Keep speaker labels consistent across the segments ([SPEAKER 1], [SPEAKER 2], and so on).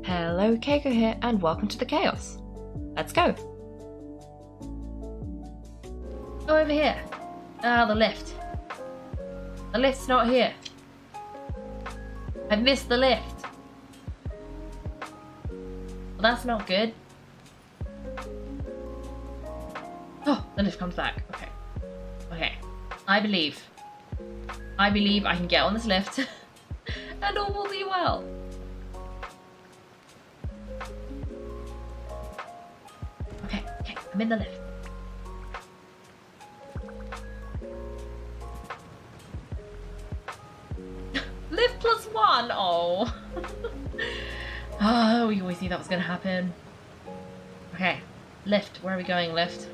[SPEAKER 1] Hello, Kaiko here, and welcome to the chaos. Let's go. Go over here. Ah, the lift. The lift's not here. I missed the lift. Well, that's not good. Oh, the lift comes back. Okay. Okay. I believe I can get on this lift and all will be well. Okay, I'm in the lift. Lift +1! Oh. Oh, we always knew that was going to happen. Okay, lift. Where are we going, lift?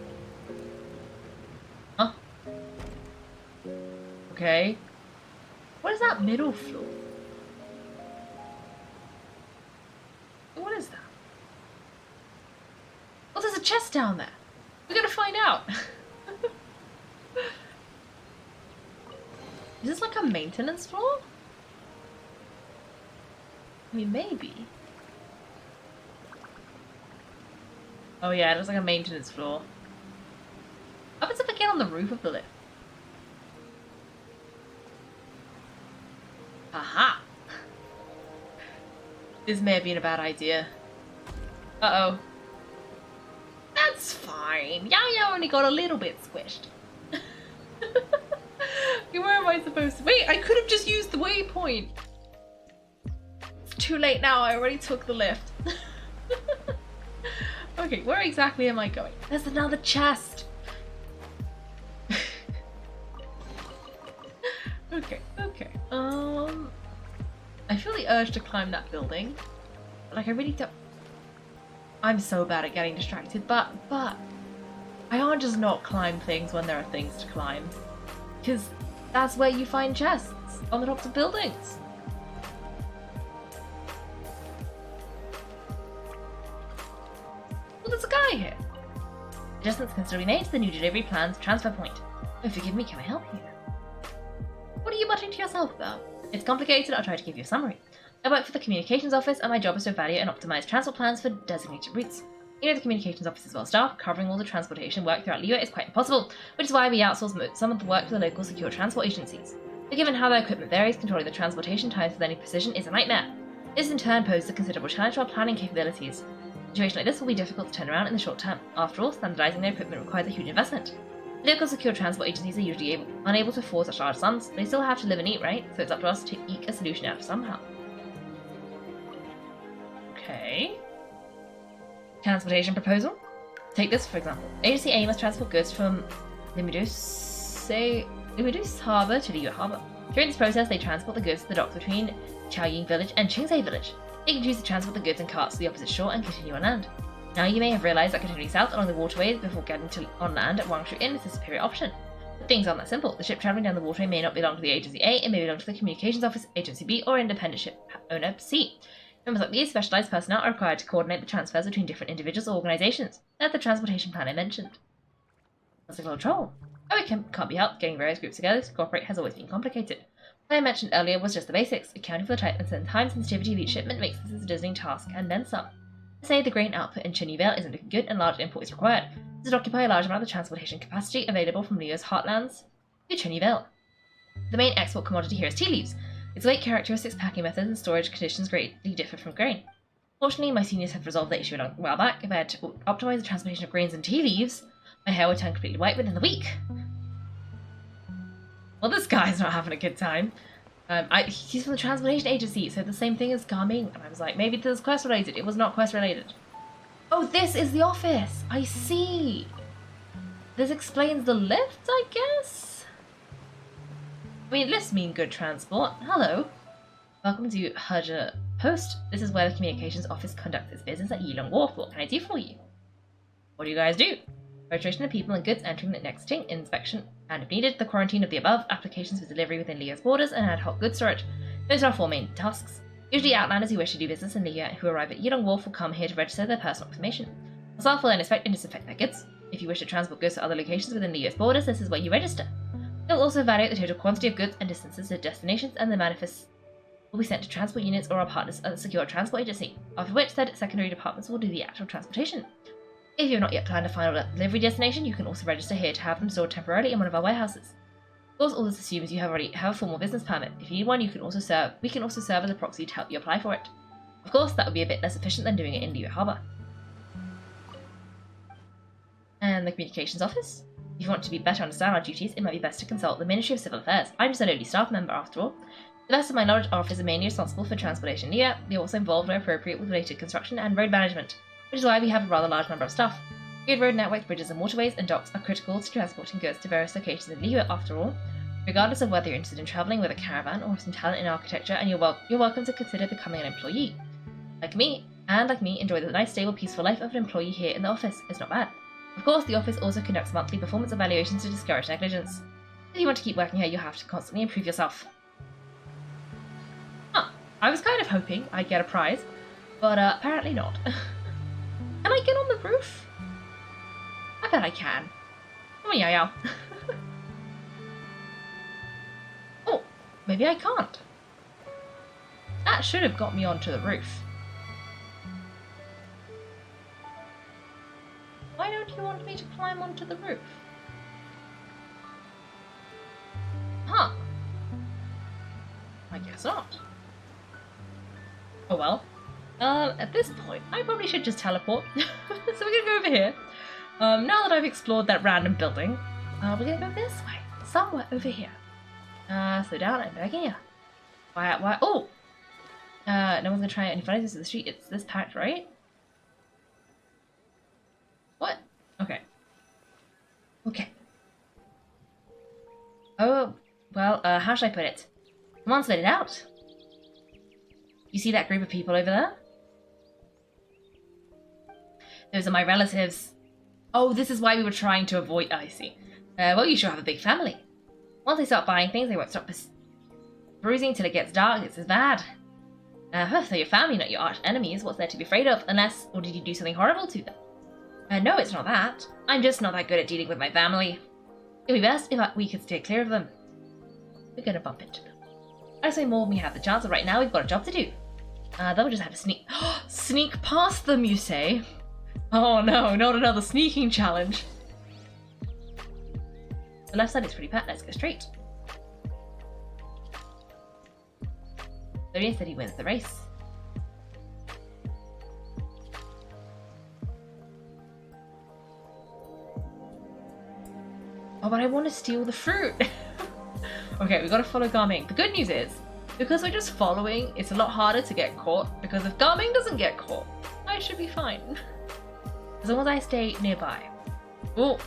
[SPEAKER 1] Huh? Okay. What is that middle floor? What is that? Oh, there's a chest down there. We're gonna find out. Is this like a maintenance floor? I mean, maybe. Oh yeah, it looks like a maintenance floor. What happens if I get on the roof of the lift? Aha! This may have been a bad idea. Uh-oh. That's fine. Xianyun only got a little bit squished. Where am I supposed to... Wait, I could have just used the waypoint. It's too late now. I already took the lift. Okay, where exactly am I going? There's another chest. Okay. I feel the urge to climb that building. Like, I really don't... I'm so bad at getting distracted, but I can't just not climb things when there are things to climb. Because that's where you find chests, on the tops of buildings. Well, there's a guy here. Adjustments can still be made to the new delivery plan's transfer point. Oh, forgive me, can I help you? What are you muttering to yourself about? It's complicated, I'll try to give you a summary. I work for the communications office and my job is to evaluate and optimize transport plans for designated routes. You know the communications office is well staffed, covering all the transportation work throughout Liyue is quite impossible, which is why we outsource some of the work to the local secure transport agencies. But given how their equipment varies, controlling the transportation times with any precision is a nightmare. This in turn poses a considerable challenge to our planning capabilities. A situation like this will be difficult to turn around in the short term. After all, standardizing their equipment requires a huge investment. The local secure transport agencies are usually unable to afford such large sums. They still have to live and eat, right? So it's up to us to eke a solution out somehow. Okay. Transportation proposal. Take this for example. Agency A must transport goods from Limidus Harbour to Liyue Harbour. During this process, they transport the goods to the docks between Xianyun village and Qingzhe village. They can choose to transport the goods in carts to the opposite shore and continue on land. Now you may have realised that continuing south along the waterways before getting to on land at Wangshu Inn is a superior option. But things aren't that simple. The ship travelling down the waterway may not belong to the Agency A, it may belong to the Communications Office, Agency B, or independent ship owner C. Members like these specialised personnel are required to coordinate the transfers between different individuals or organisations. That's the transportation plan I mentioned. What's the control? Oh, it can't be helped. Getting various groups together to cooperate has always been complicated. What I mentioned earlier was just the basics. Accounting for the time sensitivity of each shipment makes this a dizzying task, and then some. Say the grain output in Xianyun isn't looking good and large import is required. This would occupy a large amount of the transportation capacity available from Liyue's heartlands to Xianyun. The main export commodity here is tea leaves. Its weight characteristics, packing methods, and storage conditions greatly differ from grain. Fortunately, my seniors have resolved the issue a while back. If I had to optimize the transportation of grains and tea leaves, my hair would turn completely white within a week. Well, this guy's not having a good time. He's from the transportation agency, so the same thing as Garming. And I was like, maybe this is quest related. It was not quest related. Oh, this is the office. I see. This explains the lift, I guess? I mean, lifts mean good transport. Hello. Welcome to Herja Post. This is where the communications office conducts its business at Yilong Wharf. What can I do for you? What do you guys do? Registration of people and goods entering the next inspection, and if needed, the quarantine of the above, applications for delivery within Liyue's borders, and ad hoc goods storage. Those are our 4 main tasks. Usually outlanders who wish to do business in Liyue who arrive at Yilong Wharf will come here to register their personal information. The staff will then inspect and disinfect their goods. If you wish to transport goods to other locations within Liyue's borders, this is where you register. They'll also evaluate the total quantity of goods and distances to destinations and the will be sent to transport units or our partners at the secure transport agency, after which said secondary departments will do the actual transportation. If you have not yet planned a final delivery destination, you can also register here to have them stored temporarily in one of our warehouses. Of course, all this assumes you already have a formal business permit. If you need one, we can also serve as a proxy to help you apply for it. Of course, that would be a bit less efficient than doing it in Liyue Harbor. And the communications office? If you want to better understand our duties, it might be best to consult the Ministry of Civil Affairs. I'm just a lowly staff member, after all. To the best of my knowledge, our office is mainly responsible for transportation in Liyue. They are also involved where appropriate with related construction and road management, which is why we have a rather large number of staff. Good road networks, bridges and waterways, and docks are critical to transporting goods to various locations in Liyue, after all. Regardless of whether you're interested in travelling with a caravan or have some talent in architecture, and you're welcome to consider becoming an employee. Like me, enjoy the nice, stable, peaceful life of an employee here in the office. It's not bad. Of course, the office also conducts monthly performance evaluations to discourage negligence. If you want to keep working here, you have to constantly improve yourself. Huh. I was kind of hoping I'd get a prize, but apparently not. Can I get on the roof? I bet I can. Oh, yeah. Oh, maybe I can't. That should have got me onto the roof. Why don't you want me to climb onto the roof? Huh. I guess not. Oh well. At this point, I probably should just teleport. So we're gonna go over here. Now that I've explored that random building, we're gonna go this way. Somewhere over here. Slow down, I'm back here. Why? Oh! No one's gonna try any funnies in the street. It's this packed, right? What? Okay. Oh, well, how should I put it? Come on, spit it out. You see that group of people over there? Those are my relatives. Oh, this is why we were trying to avoid... I see. Well, you sure have a big family. Once they start buying things, they won't stop bruising till it gets dark. It's as bad. They're your family, not your arch enemies. What's there to be afraid of? Unless... Or did you do something horrible to them? No, it's not that. I'm just not that good at dealing with my family. It'd be best if we could stay clear of them. We're gonna bump into them. I say more when we have the chance, but right now we've got a job to do. Then we'll just have to sneak past them, you say? Oh no, not another sneaking challenge. The left side is pretty pat, let's go straight. Zodiac said he wins the race. Oh, but I want to steal the fruit. Okay, we gotta follow Garming. The good news is, because we're just following, it's a lot harder to get caught, because if Garming doesn't get caught, I should be fine. As long as I stay nearby. Oh,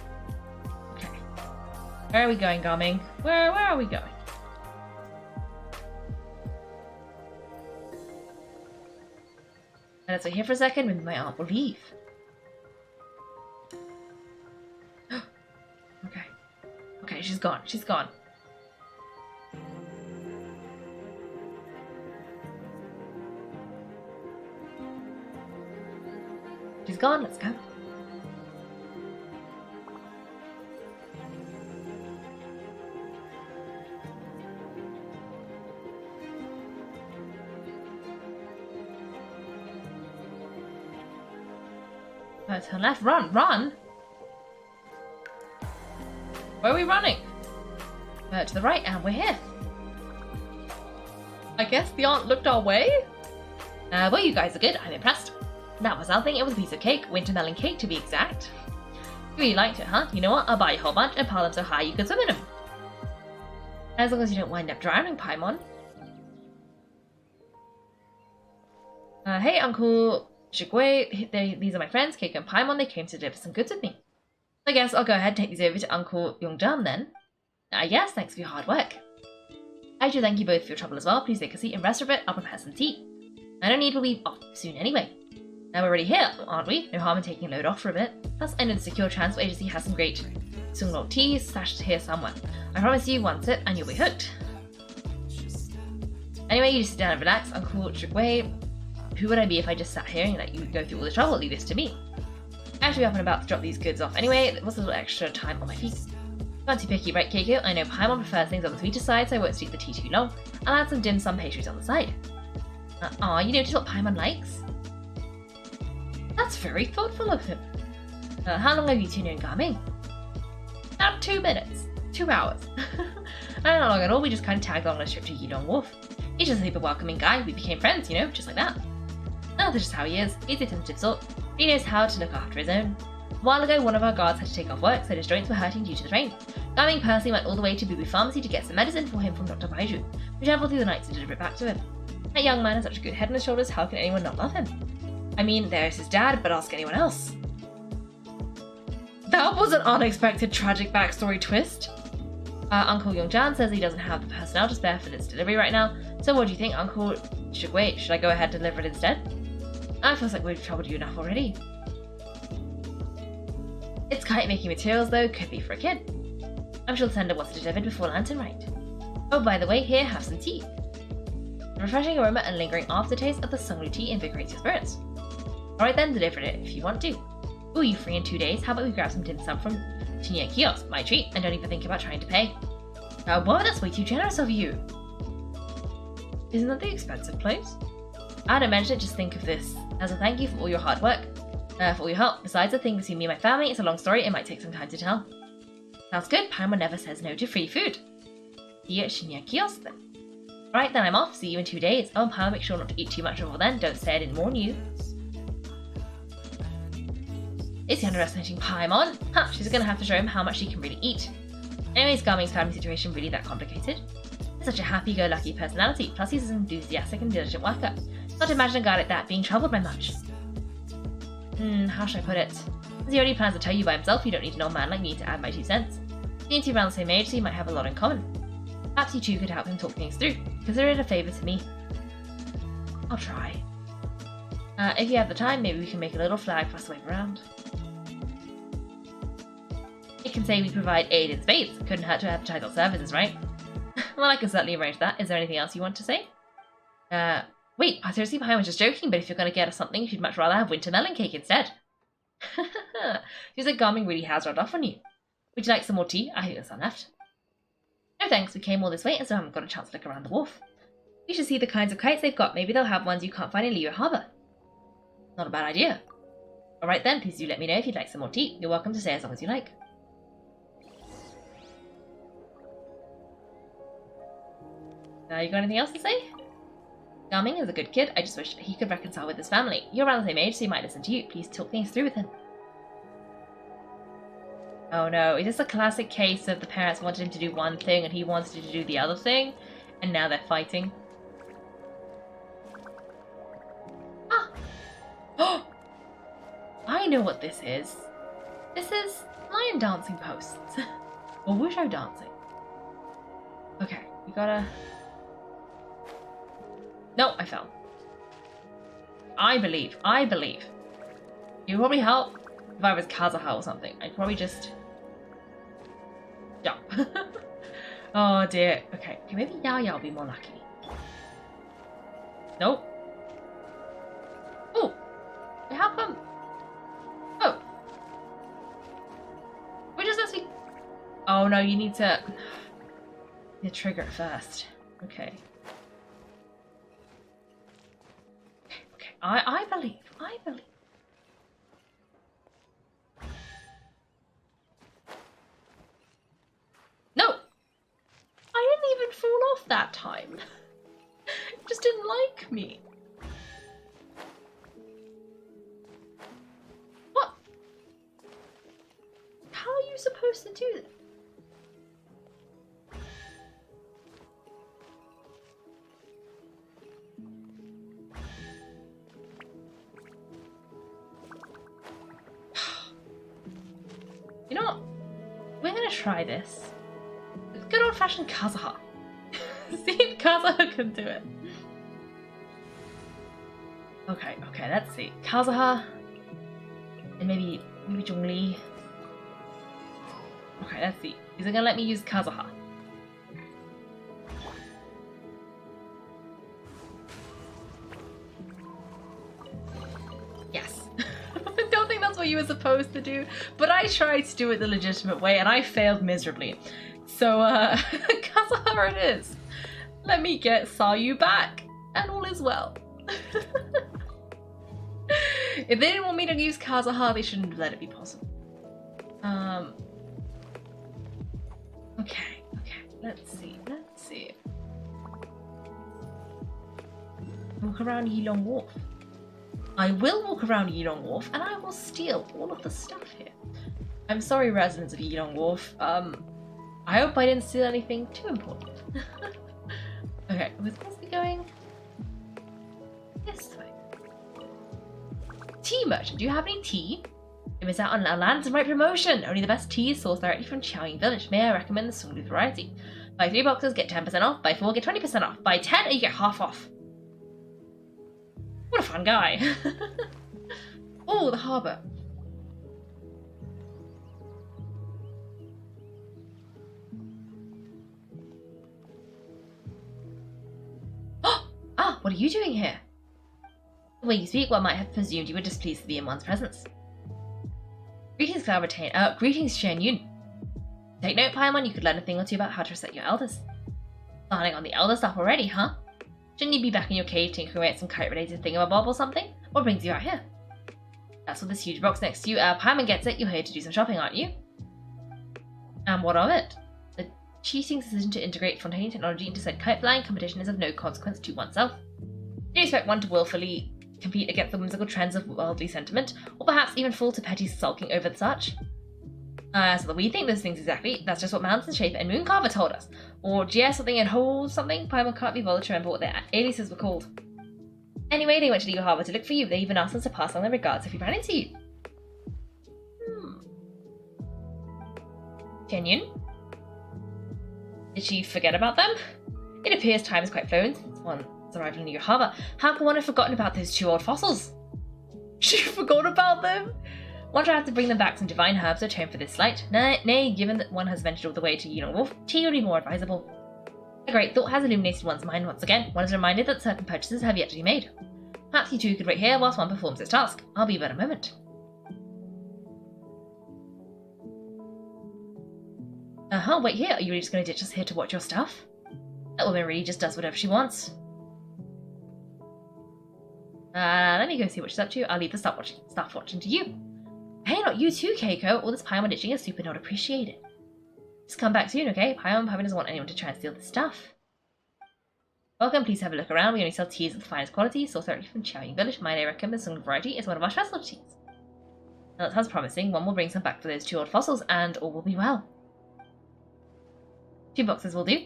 [SPEAKER 1] okay. Where are we going, Garming? Where are we going? Let's wait here for a second, maybe my aunt will leave. Okay, she's gone. She's gone. She's gone. Let's go. Turn left. Run! Run! Where are we running? To the right, and we're here. I guess the aunt looked our way? Well, you guys are good. I'm impressed. That was our thing. It was a piece of cake. Wintermelon cake, to be exact. You really liked it, huh? You know what? I'll buy you a whole bunch and pile them so high you can swim in them. As long as you don't wind up drowning, Paimon. Hey, Uncle Shigui. These are my friends, Keiko and Paimon. They came to deliver some goods with me. I guess I'll go ahead and take these over to Uncle Yongdam then. Yes, thanks for your hard work. I should thank you both for your trouble as well. Please take a seat and rest for a bit. I'll prepare some tea. I don't need to leave off soon anyway. Now we're already here, aren't we? No harm in taking a load off for a bit. Plus, I know the Secure Transport Agency has some great Sunglok tea stashed here somewhere. I promise you one sip and you'll be hooked. Anyway, you just sit down and relax, Uncle Shigui. Who would I be if I just sat here and let you go through all the trouble? Leave this to me. Actually, up and about to drop these goods off anyway. What's a little extra time on my feet? Not too picky, right, Keiko? I know Paimon prefers things on the sweeter side, so I won't steep the tea too long. I'll add some dim sum pastries on the side. You notice what Paimon likes? That's very thoughtful of him. How long have you two known Gaming? About 2 minutes. 2 hours. Not long at all, we just kind of tagged along on a trip to Yilong Wharf. He's just a super welcoming guy, we became friends, you know, just like that. That's just how he is. He's a sensitive sort. He knows how to look after his own. A while ago, one of our guards had to take off work, so his joints were hurting due to the rain. Gaming personally went all the way to Bubu Pharmacy to get some medicine for him from Dr. Baiju. We travelled through the night to deliver it back to him. That young man has such a good head on his shoulders, how can anyone not love him? I mean, there's his dad, but ask anyone else. That was an unexpected tragic backstory twist. Uncle Yongjan says he doesn't have the personnel to spare for this delivery right now, so what do you think, Uncle? Should I go ahead and deliver it instead? I feels like we've troubled you enough already. It's Kite making materials though, could be for a kid. I'm sure the sender wants it delivered before Lantern Rite. Oh, by the way, here, have some tea. The refreshing aroma and lingering aftertaste of the Sunglu tea invigorates your spirits. Alright then, deliver it if you want to. Ooh, you free in 2 days? How about we grab some dim sum from Xianyun kiosk? My treat, and don't even think about trying to pay. Whoa, that's way too generous of you. Isn't that the expensive place? I don't mention it, just think of this as a thank you for all your hard work. For all your help. Besides the thing between me and my family, it's a long story, it might take some time to tell. Sounds good, Paimon never says no to free food. See you at Xianyun kiosk then. Alright then, I'm off, see you in 2 days. Oh, and Paimon, make sure not to eat too much before then, don't say I didn't warn you. Is he underestimating Paimon? Ha, she's gonna have to show him how much she can really eat. Anyways, Gaming's family situation really that complicated? He's such a happy-go-lucky personality, plus he's an enthusiastic and diligent worker. Not to imagine a guy like that being troubled by much. How should I put it? Since he already plans to tell you by himself, you don't need an old man like me to add my 2 cents. You two around the same age, so you might have a lot in common. Perhaps you two could help him talk things through. Consider it a favour to me. I'll try. If you have the time, maybe we can make a little flag for us to wave around. It can say we provide aid in spades. Couldn't hurt to advertise our services, right? Well, I can certainly arrange that. Is there anything else you want to say? Wait, I seriously, I was just joking, but if you're going to get us something, you'd much rather have winter melon cake instead. Seems like Gaming really has rubbed off on you. Would you like some more tea? I think there's some left. No thanks, we came all this way and so I haven't got a chance to look around the wharf. You should see the kinds of kites they've got. Maybe they'll have ones you can't find in Liyue Harbour. Not a bad idea. Alright then, please do let me know if you'd like some more tea. You're welcome to stay as long as you like. You got anything else to say? Gaming is a good kid. I just wish he could reconcile with his family. You're around the same age, so he might listen to you. Please talk things through with him. Oh no, is this a classic case of the parents wanted him to do one thing and he wanted to do the other thing? And now they're fighting? Ah! Oh! I know what this is. This is lion dancing posts. Or Wushu dancing. Okay, we gotta... No, I fell. I believe. It would probably help if I was Kazuha or something. I'd probably just... jump. Oh dear. Okay, maybe Yaya will be more lucky. Nope. Oh! How come? Oh! Where does this be? Oh no, you need to... You trigger it first. Okay. I believe. No! I didn't even fall off that time. It just didn't like me. What? How are you supposed to do this? You know what? We're gonna try this. With good old-fashioned Kazuha. See if Kazuha can do it. Okay, let's see. Kazuha. And maybe Zhongli. Okay, let's see. Is it gonna let me use Kazuha? Yes. I don't think that's that's what you were supposed to do. But I tried to do it the legitimate way and I failed miserably. So, Kazahara it is. Let me get Sayu back, and all is well. If they didn't want me to use Kazahara, they shouldn't have let it be possible. Okay, let's see. Walk around Yilong Wharf. I will walk around Yilong Wharf, and I will steal all of the stuff here. I'm sorry, residents of Yilong Wharf. I hope I didn't steal anything too important. Okay, we're supposed to be going this way. Tea merchant, do you have any tea? You miss out on a Land's Right promotion. Only the best tea is sourced directly from Xianyun village. May I recommend the Sunglu variety? Buy 3 boxes, get 10% off. Buy 4, get 20% off. Buy 10 and you get half off. What a fun guy. Oh, the harbour. Ah, what are you doing here? The way you speak, one might have presumed you were displeased to be in one's presence. Greetings, Cloud Retain. Greetings, Xianyun. Take note, Paimon, you could learn a thing or two about how to reset your elders. Starting on the elder stuff already, huh? Shouldn't you be back in your cave tinkering away at some kite-related thingamabob or something? What brings you out here? That's what this huge box next to you. Paimon gets it. You're here to do some shopping, aren't you? And what of it? The cheating decision to integrate Fontaine technology into said kite-flying competition is of no consequence to oneself. Do you expect one to willfully compete against the whimsical trends of worldly sentiment, or perhaps even fall to petty sulking over such? So that we think those things exactly, that's just what Mountain Shaper and Mooncarver told us. Or GS something and Hole something, Paimon can't be bothered to remember what their aliases were called. Anyway, they went to Legal Harbour to look for you. They even asked us to pass on their regards if we ran into you. Xianyun? Did she forget about them? It appears time is quite flown since one's arrival in Legal Harbour. How can one have forgotten about those 2 old fossils? She forgot about them? One should have to bring them back some divine herbs to atone for this slight. Nay, given that one has ventured all the way to Yilong Wharf, tea would be more advisable. A great thought has illuminated one's mind once again. One is reminded that certain purchases have yet to be made. Perhaps you two could wait here whilst one performs its task. I'll be but a moment. Wait here. Are you really just going to ditch us here to watch your stuff? That woman really just does whatever she wants. Let me go see what she's up to. I'll leave the staff watching to you. Hey, not you too, Kaiko. All this Paimon ditching is super not appreciated. Just come back soon, okay? Paimon doesn't want anyone to try and steal the stuff. Welcome, please have a look around. We only sell teas of the finest quality, sourced directly from Xianyun village. My recommend Sung variety is one of our specialties. Now that sounds promising. One will bring some back for those 2 old fossils, and all will be well. 2 boxes will do.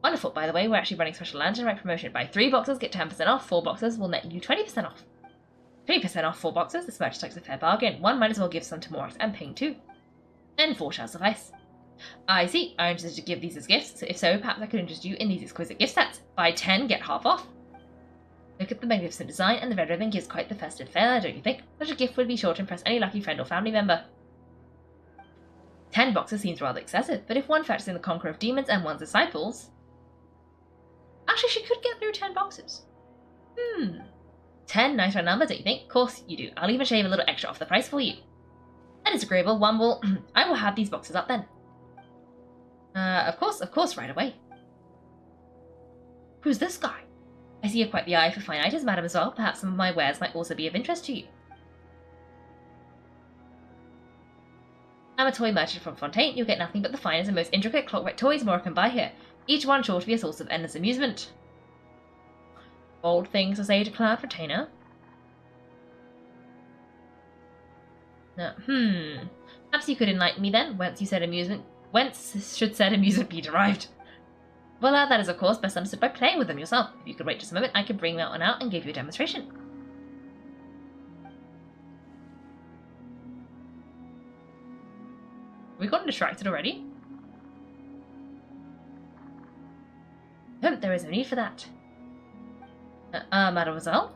[SPEAKER 1] Wonderful, by the way, we're actually running special Lantern Right promotion. Buy 3 boxes, get 10% off. 4 boxes will net you 20% off. 20% off 4 boxes, this merch strikes a fair bargain. One might as well give some to Morris and Ping too. And 4 shall suffice. I see, I'm interested to give these as gifts, so if so, perhaps I could interest you in these exquisite gift sets. Buy 10, get half off. Look at the magnificent design, and the red ribbon gives quite the festive flair, don't you think? Such a gift would be sure to impress any lucky friend or family member. 10 boxes seems rather excessive, but if one factors in the Conqueror of Demons and one's disciples... Actually, she could get through 10 boxes. 10, nice round number, don't you think? Of course you do. I'll even shave a little extra off the price for you. That is agreeable. I will have these boxes up then. Of course, right away. Who's this guy? I see you have quite the eye for fine items, mademoiselle. Perhaps some of my wares might also be of interest to you. I'm a toy merchant from Fontaine. You'll get nothing but the finest and most intricate clockwork toys Mora can buy here. Each one sure to be a source of endless amusement. Bold things to say to Cloud Retainer. No, Perhaps you could enlighten me then, whence should said amusement be derived? Well, that is of course best understood by playing with them yourself. If you could wait just a moment, I could bring that one out and give you a demonstration. Have we gotten distracted already? No, there is no need for that. Mademoiselle?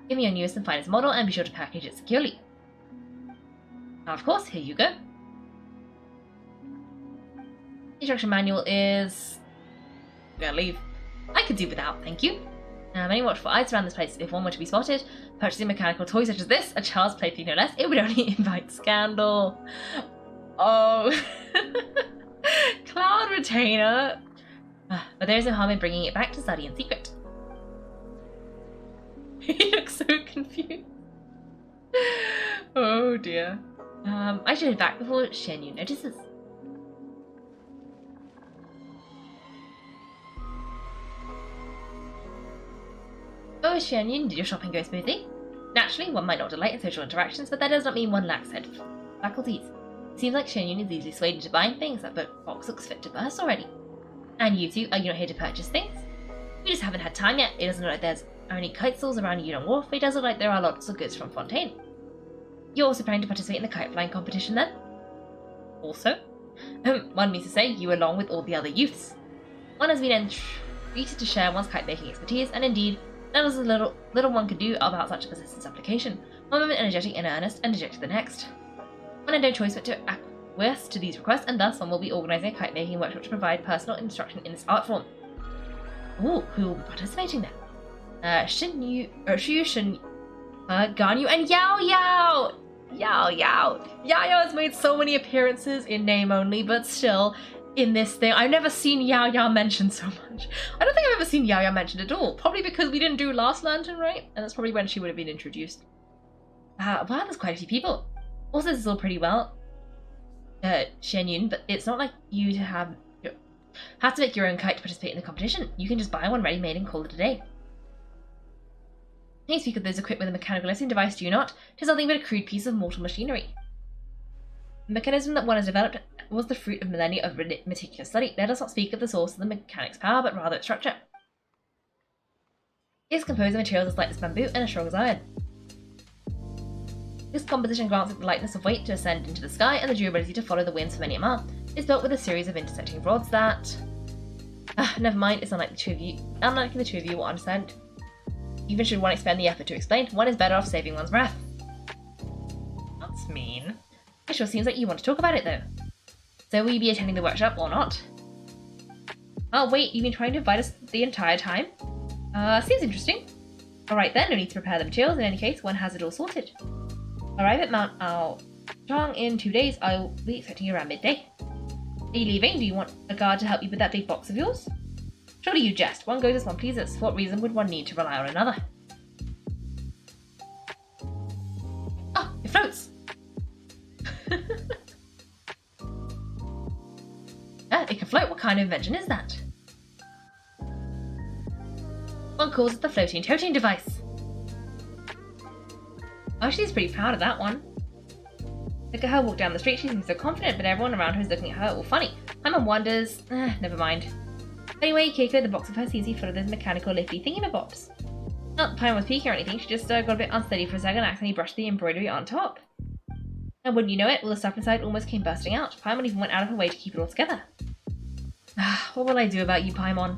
[SPEAKER 1] Give me your newest and finest model and be sure to package it securely. Now, of course, here you go. Instruction manual is... I'm gonna leave. I could do without, thank you. Many watchful eyes around this place. If one were to be spotted purchasing mechanical toys such as this, a child's plaything no less, it would only invite scandal. Oh. Cloud retainer. But there is no harm in bringing it back to study in secret. He looks so confused. Oh dear. I should head back before Xianyun notices. Oh, Xianyun, did your shopping go smoothly? Naturally, one might not delight in social interactions, but that does not mean one lacks head faculties. It seems like Xianyun is easily swayed into buying things. That box looks fit to burst already. And you two, are you not here to purchase things? We just haven't had time yet. It doesn't look like there's only kite stalls around Yulong Wharf, but it does look like there are lots of goods from Fontaine. You're also planning to participate in the kite flying competition then? Also? One means to say, you along with all the other youths. One has been entreated to share one's kite making expertise, and indeed, there was little one could do about such a persistent application. One moment energetic and earnest, and dejected the next. One had no choice but to acquiesce to these requests, and thus one will be organising a kite making workshop to provide personal instruction in this art form. Ooh, who will be participating then? Shu, Ganyu, and Yao Yao! Yao has made so many appearances in name only, but still, in this thing, I've never seen Yao mentioned so much. I don't think I've ever seen Yao mentioned at all. Probably because we didn't do Last Lantern, right? And that's probably when she would have been introduced. Wow, there's quite a few people. Also, this is all pretty well, Xianyun, but it's not like you have to make your own kite to participate in the competition. You can just buy one ready-made and call it a day. You speak of those equipped with a mechanical listening device, do you not? 'Tis nothing but a crude piece of mortal machinery. The mechanism that one has developed was the fruit of millennia of meticulous study. Let us not speak of the source of the mechanic's power, but rather its structure. It is composed of materials as light as bamboo and as strong as iron. This composition grants it the lightness of weight to ascend into the sky and the durability to follow the winds for many a mile. It is built with a series of intersecting rods that... never mind, it's unlikely the two of you will understand. Even should one expend the effort to explain, one is better off saving one's breath. That's mean. It sure seems like you want to talk about it, though. So will you be attending the workshop or not? Oh, wait, you've been trying to invite us the entire time? Seems interesting. Alright then, no need to prepare the materials. In any case, one has it all sorted. Arrive at Mount Ao Zhang in 2 days. I'll be expecting you around midday. Are you leaving? Do you want a guard to help you with that big box of yours? Surely you jest. One goes as one pleases. For what reason would one need to rely on another? Oh, it floats! It can float. What kind of invention is that? One calls it the floating toting device. Oh, she's pretty proud of that one. Look at her walk down the street. She seems so confident, but everyone around her is looking at her all funny. Paimon wonders. Never mind. Anyway, Kaiko, the box of her seems to be full of those mechanical lifty thingamabobs. Not that Paimon was peeking or anything. She just got a bit unsteady for a second and accidentally brushed the embroidery on top. And wouldn't you know it, all the stuff inside almost came bursting out. Paimon even went out of her way to keep it all together. What will I do about you, Paimon?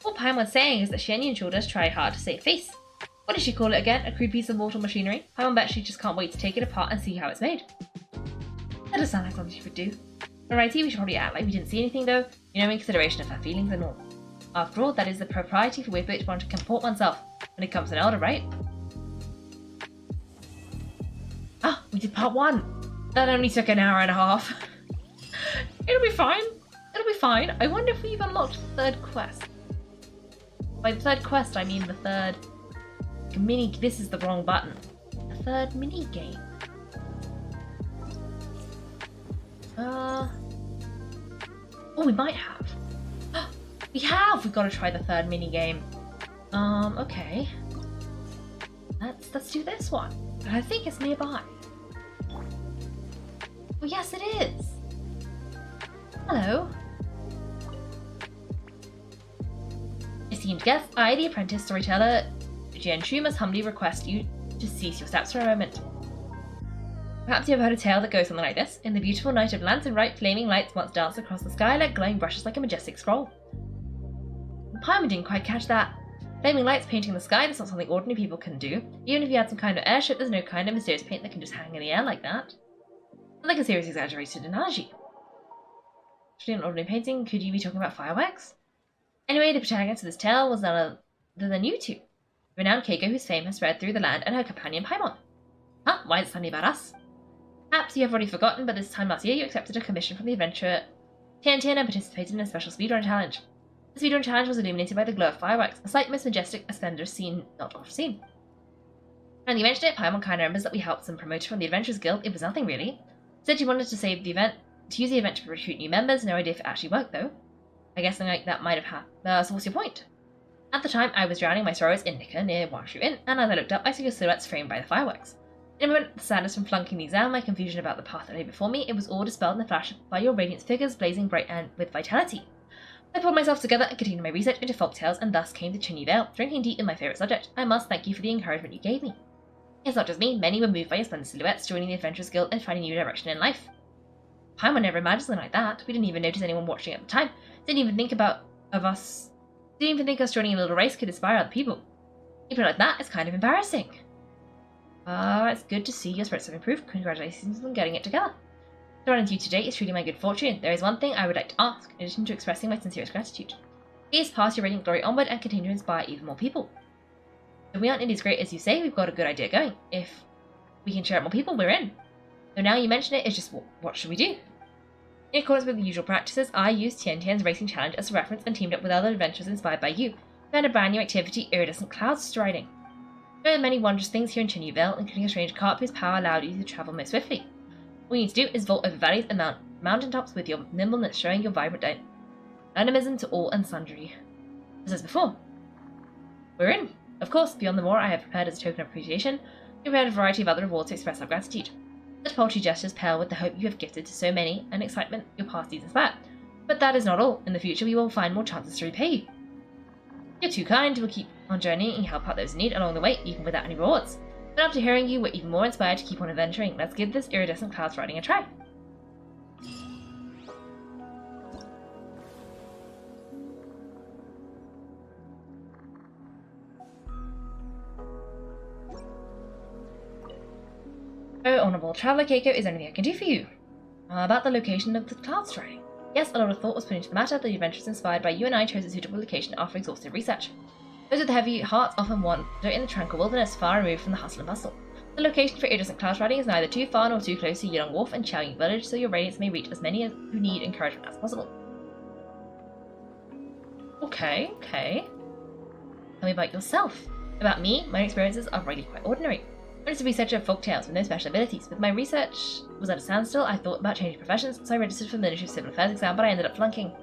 [SPEAKER 1] All Paimon's saying is that Xianyun sure does try hard to save face. What does she call it again? A crude piece of mortal machinery? Paimon bet she just can't wait to take it apart and see how it's made. That does sound like something she would do. Alrighty, we should probably act like we didn't see anything though, in consideration of her feelings and all. After all, that is the propriety for which one to comport oneself when it comes to an elder, right? We did part 1. That only took an hour and a half. It'll be fine. It'll be fine. I wonder if we've unlocked the third quest. By the third quest, I mean the third mini... This is the wrong button. The third mini game. Oh, we might have. We have! We've got to try the third mini game. Okay. Let's do this one. But I think it's nearby. Oh, yes, it is. Hello. Esteemed guests, I, the apprentice storyteller Genshin, must humbly request you to cease your steps for a moment. Perhaps you have heard a tale that goes something like this. In the beautiful night of lands and bright flaming lights once danced across the sky like glowing brushes like a majestic scroll. Paimon didn't quite catch that. Flaming lights painting the sky, that's not something ordinary people can do. Even if you had some kind of airship, there's no kind of mysterious paint that can just hang in the air like that. Not like a serious exaggerated analogy. Actually, an ordinary painting, could you be talking about fireworks? Anyway, the protagonist of this tale was none than you two. Renowned Keiko, whose fame has spread through the land, and her companion Paimon. Huh? Why is it suddenly about us? Perhaps you have already forgotten, but this time last year you accepted a commission from the adventurer Xianyun and participated in a special speedrun challenge. The speedrun challenge was illuminated by the glow of fireworks, a sight most majestic, a splendor seen not oft seen. And you mentioned it, Paimon kind of remembers that we helped some promoter from the Adventurers Guild. It was nothing really. Said you wanted to save the event, to use the event to recruit new members. No idea if it actually worked though. I guess something like that might have happened. So what's your point? At the time, I was drowning my sorrows in liquor near Washu Inn, and as I looked up, I saw your silhouettes framed by the fireworks. In a moment, the sadness from flunking the exam, my confusion about the path that lay before me, it was all dispelled in a flash by your radiant figures blazing bright and with vitality. I pulled myself together and continued my research into folktales, and thus came to Xianyun Vale, drinking deep in my favourite subject. I must thank you for the encouragement you gave me. It's not just me, many were moved by your splendid silhouettes, joining the Adventurers Guild and finding new direction in life. Paimon never imagined something like that. We didn't even notice anyone watching at the time. Didn't even think us joining a little race could inspire other people. You put it like that, it's kind of embarrassing. It's good to see your spirits have improved. Congratulations on getting it together. To run into you today is truly my good fortune. There is one thing I would like to ask, in addition to expressing my sincerest gratitude. Please pass your radiant glory onward and continue to inspire even more people. If we aren't nearly as great as you say, we've got a good idea going. If we can share it with more people, we're in. So now you mention it, it's just what should we do? In accordance with the usual practices, I used Tiantian's racing challenge as a reference and teamed up with other adventures inspired by you. We had a brand new activity, iridescent cloud striding. There are many wondrous things here in Xianyun Vale, including a strange cart whose power allowed you to travel most swiftly. All you need to do is vault over valleys and mountaintops with your nimbleness, showing your vibrant dynamism to all and sundry. As before, we're in. Of course, beyond the more I have prepared as a token of appreciation, we prepared a variety of other rewards to express our gratitude. Such paltry gestures pale with the hope you have gifted to so many and excitement your past deeds inspire. But that is not all. In the future, we will find more chances to repay you. You're too kind. We'll keep on journeying and help out those in need along the way, even without any rewards. But after hearing you, we're even more inspired to keep on adventuring. Let's give this iridescent clouds riding a try. Oh, Honourable Traveller Kaiko, is there anything I can do for you? About the location of the cloud striding. Yes, a lot of thought was put into the matter. The adventures inspired by you and I chose a suitable location after exhaustive research. Those with heavy hearts often wander in the tranquil wilderness, far removed from the hustle and bustle. The location for iridescent cloud riding is neither too far nor too close to Yilong Wharf and Xianyun Village, so your radiance may reach as many who need encouragement as possible. Okay. Tell me about yourself. About me, my experiences are really quite ordinary. I was a researcher of folktales with no special abilities. With my research was at a standstill, I thought about changing professions, so I registered for the Ministry of Civil Affairs exam, but I ended up flunking.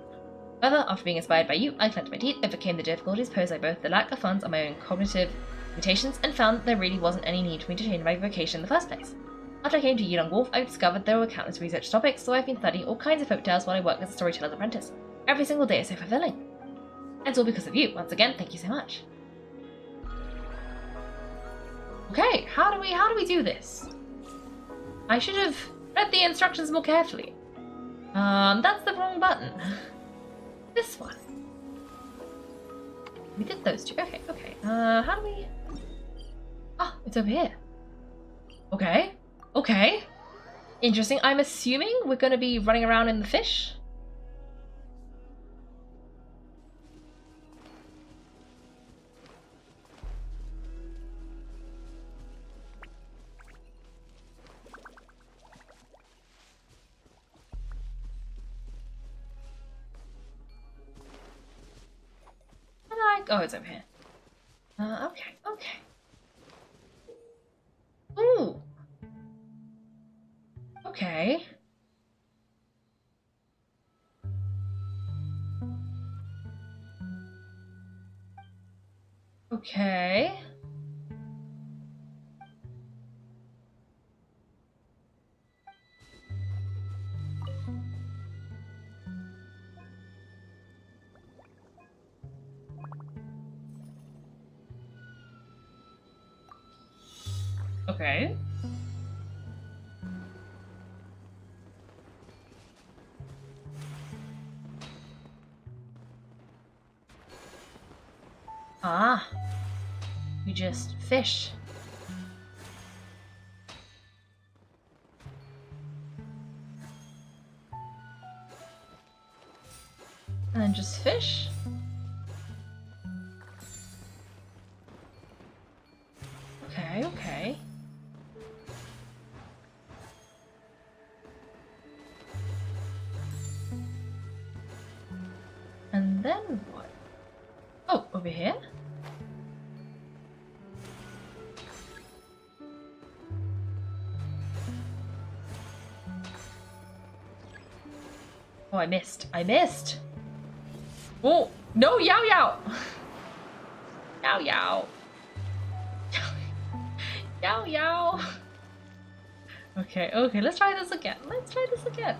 [SPEAKER 1] However, after being inspired by you, I clenched my teeth, overcame the difficulties posed by both the lack of funds and my own cognitive limitations, and found that there really wasn't any need for me to change my vocation in the first place. After I came to Yilong Wharf, I discovered there were countless research topics, so I've been studying all kinds of folktales while I work as a storyteller's apprentice. Every single day is so fulfilling. And it's all because of you. Once again, thank you so much. Okay, how do we do this? I should have read the instructions more carefully. That's the wrong button. This one. We did those two. Okay. How do we... Ah, it's over here. Okay. Interesting. I'm assuming we're going to be running around in the fish. Oh, it's over here. Okay. Ooh. Okay. Okay. Okay. Ah. You just fish. And then just fish. Okay, okay. And then what? Oh, over here? Oh, I missed. I missed! Oh, no, Yao Yao! Yao Yao. Yao Yao. Okay, okay, let's try this again. Let's try this again.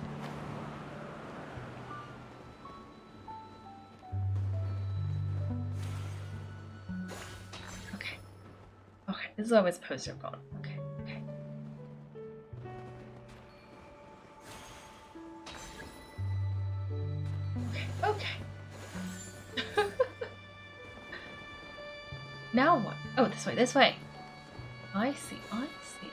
[SPEAKER 1] Okay. Okay, this is where we're supposed to have gone. Okay, okay. Okay, okay. Now what? Oh, this way, this way. I see, I see.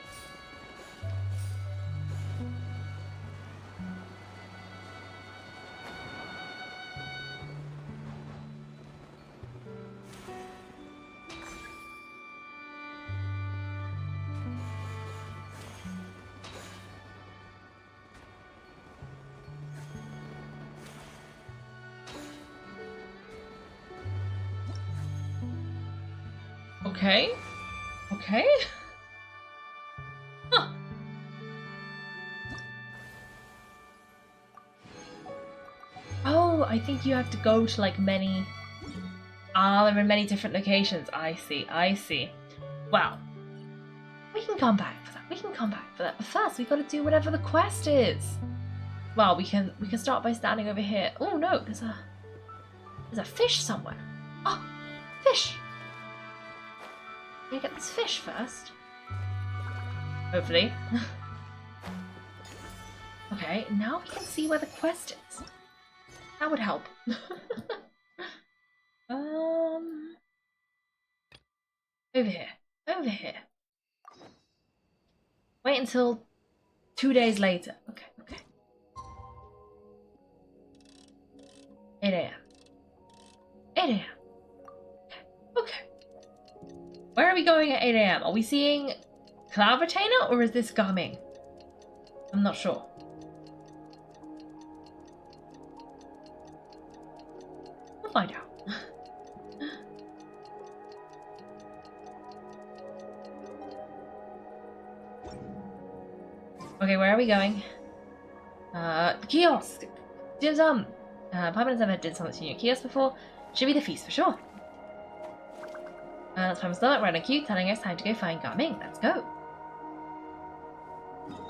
[SPEAKER 1] Okay. Okay. Huh. Oh, I think you have to go to like many... Ah, there are many different locations. I see, I see. Well, we can come back for that. We can come back for that. But first, we gotta do whatever the quest is. Well, we can start by standing over here. Oh no, there's a fish somewhere. Oh, fish! Can I get this fish first? Hopefully. Okay, now we can see where the quest is. That would help. Over here. Over here. Wait until 2 days later. Okay, okay. 8 a.m. 8 a.m. Okay. Where are we going at 8 a.m.? Are we seeing Cloud Retainer or is this coming? I'm not sure. We'll find out. Okay, where are we going? The kiosk! Dim sum! Piper has never had dim sum that's in your kiosk before. Should be the feast for sure. Let's find Starlight right on cue, telling us time to go find Garming. Let's go.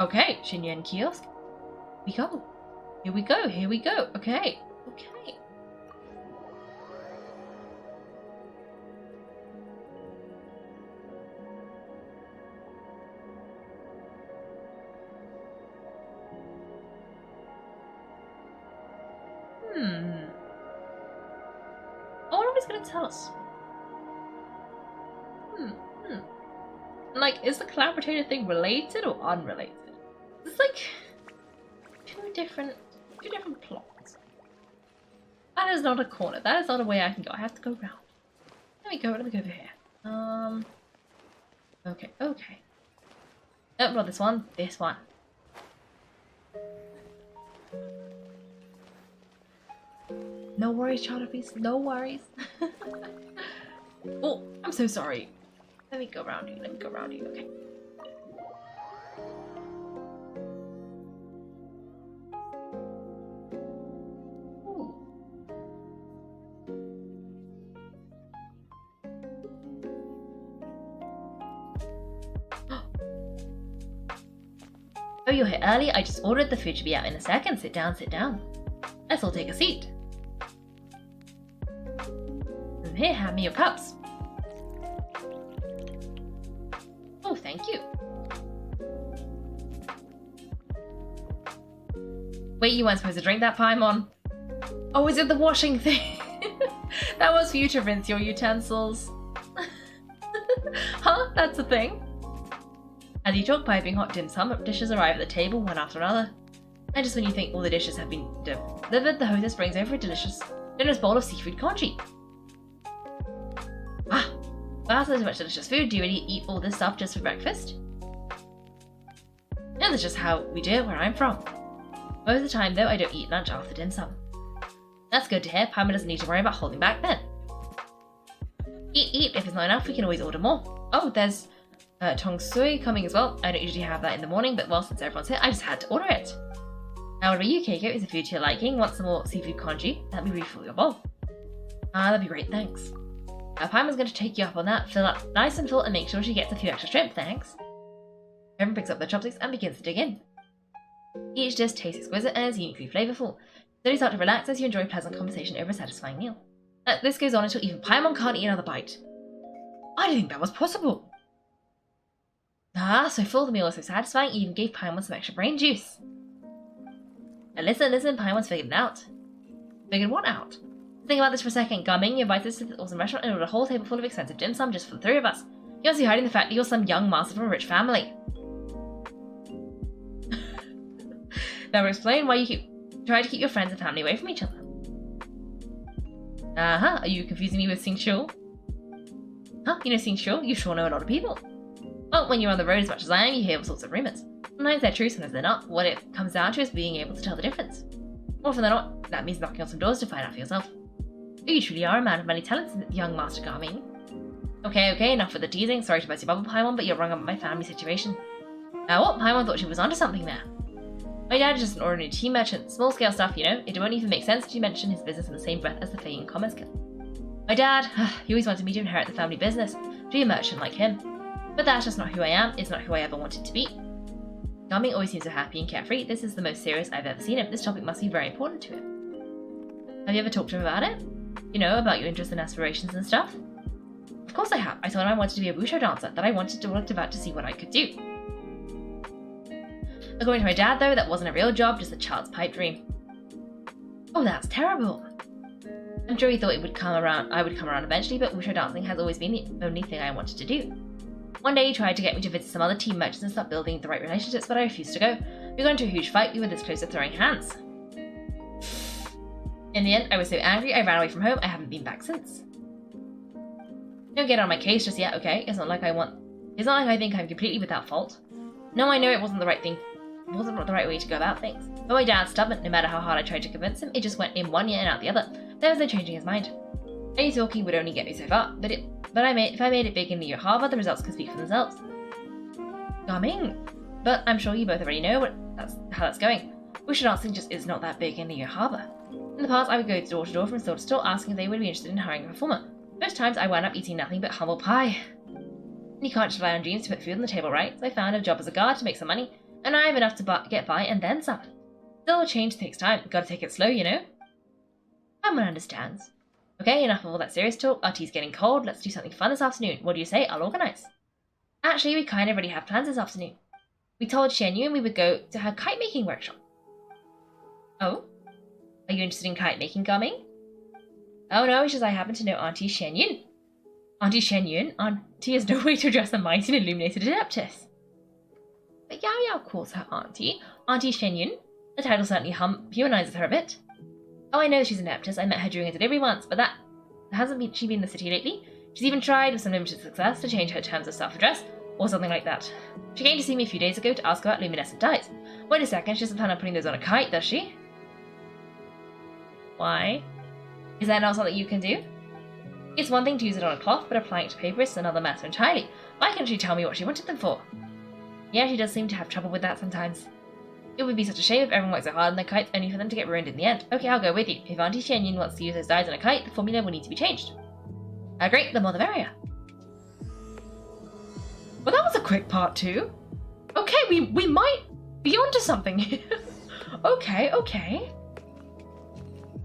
[SPEAKER 1] Okay, Xianyun kiosk. We go. Here we go, here we go. Okay, okay. I wonder what he's going to tell us. Like, is the collaborator thing related or unrelated? It's like two different plots. That is not a corner. That is not a way I can go. I have to go round. Let me go over here. Okay, okay. Oh, not this one. This one. No worries, Charterpiece. No worries. Oh, I'm so sorry. Let me go around you. Let me go around you. Okay. Ooh. Oh, you're here early? I just ordered the food to be out in a second. Sit down, sit down. Let's all take a seat. And here, hand me your cups. Oh, thank you. Wait, you weren't supposed to drink that, Paimon? Oh, is it the washing thing? That was for you to rinse your utensils. Huh? That's a thing? As you talk, piping hot dim sum dishes arrive at the table one after another. And just when you think all the dishes have been delivered, the hostess brings over a delicious bowl of seafood congee. Ah, Wow, so much delicious food. Do you really eat all this stuff just for breakfast? No, that's just how we do it where I'm from. Most of the time, though, I don't eat lunch after dim sum. That's good to hear. Paimon doesn't need to worry about holding back then. Eat. If it's not enough, we can always order more. Oh, there's tong sui coming as well. I don't usually have that in the morning, but well, since everyone's here, I just had to order it. Now, what about you, Keiko? Is the food to your liking? Want some more seafood congee? Let me refill your bowl. That'd be great, thanks. Paimon's going to take you up on that. Fill up nice and full and make sure she gets a few extra shrimp, thanks. Everyone picks up their chopsticks and begins to dig in. Each dish tastes exquisite and is uniquely flavourful. So you start to relax as you enjoy pleasant conversation over a satisfying meal. This goes on until even Paimon can't eat another bite. I didn't think that was possible. So full the meal was so satisfying, even gave Paimon some extra brain juice. Now listen, Paimon's figured it out. Figured what out? Think about this for a second. Gaming invites us to this awesome restaurant and ordered a whole table full of expensive dim sum just for the three of us. He must be hiding the fact that you're some young master from a rich family. That will explain why you try to keep your friends and family away from each other. Are you confusing me with Xingqiu? You know Xingqiu? You sure know a lot of people. Well, when you're on the road as much as I am, you hear all sorts of rumours. Sometimes they're true, sometimes they're not. What it comes down to is being able to tell the difference. More often than not, that means knocking on some doors to find out for yourself. You truly are a man of many talents, young Master Gaming. Okay, enough with the teasing. Sorry to burst your bubble, Paimon, but you're wrong about my family situation. What? Paimon thought she was onto something there. My dad is just an ordinary tea merchant. Small-scale stuff, you know. It won't even make sense to mention his business in the same breath as the Feiyin Commerce Guild. My dad, he always wanted me to inherit the family business, to be a merchant like him. But that's just not who I am. It's not who I ever wanted to be. Gaming always seems so happy and carefree. This is the most serious I've ever seen him. This topic must be very important to him. Have you ever talked to him about it? You know, about your interests and aspirations and stuff? Of course I have. I told him I wanted to be a wushou dancer, that I wanted to look about to see what I could do. According to my dad, though, that wasn't a real job, just a child's pipe dream. Oh, that's terrible. I'm sure he thought I would come around eventually, but wushou dancing has always been the only thing I wanted to do. One day he tried to get me to visit some other team merchants and start building the right relationships, but I refused to go. We got into a huge fight. We were this close to throwing hands. In the end, I was so angry I ran away from home. I haven't been back since. Don't get on my case just yet, okay? It's not like I think I'm completely without fault. No, I know it wasn't the right thing. It wasn't the right way to go about things. But my dad's stubborn. No matter how hard I tried to convince him, it just went in one ear and out the other. There was no changing his mind. Any talking would only get me so far, but if I made it big in the Harvard, the results could speak for themselves. Gaming. But I'm sure you both already know how that's going. Wushou dancing just is not that big in the Harbour. In the past, I would go door to door from store to store asking if they would be interested in hiring a performer. Most times, I wound up eating nothing but humble pie. And you can't just rely on dreams to put food on the table, right? So I found a job as a guard to make some money, and I have enough to get by and then some. Still, change takes time. Gotta take it slow, you know? Someone understands. Okay, enough of all that serious talk. Our tea's getting cold. Let's do something fun this afternoon. What do you say? I'll organise. Actually, we kind of already have plans this afternoon. We told Xianyun we would go to her kite making workshop. Oh? Are you interested in kite making, Gaming? Oh no, it's just I happen to know Auntie Xianyun. Auntie Xianyun? Auntie has no way to address a mighty and illuminated adeptus. But Yao Yao calls her Auntie. Auntie Xianyun. The title certainly humanizes her a bit. Oh, I know she's an adeptus. I met her during a delivery once, but hasn't she been in the city lately? She's even tried, with some limited success, to change her terms of self-address, or something like that. She came to see me a few days ago to ask about luminescent dyes. Wait a second, she doesn't plan on putting those on a kite, does she? Why? Is that not something you can do? It's one thing to use it on a cloth, but applying it to paper is another matter entirely. Why can't she tell me what she wanted them for? Yeah, she does seem to have trouble with that sometimes. It would be such a shame if everyone works so hard on their kites only for them to get ruined in the end. Okay, I'll go with you. If Auntie Xianyun wants to use those dyes on a kite, the formula will need to be changed. Great, the more the merrier. Well, that was a quick part too. Okay, we might be onto something here. Okay.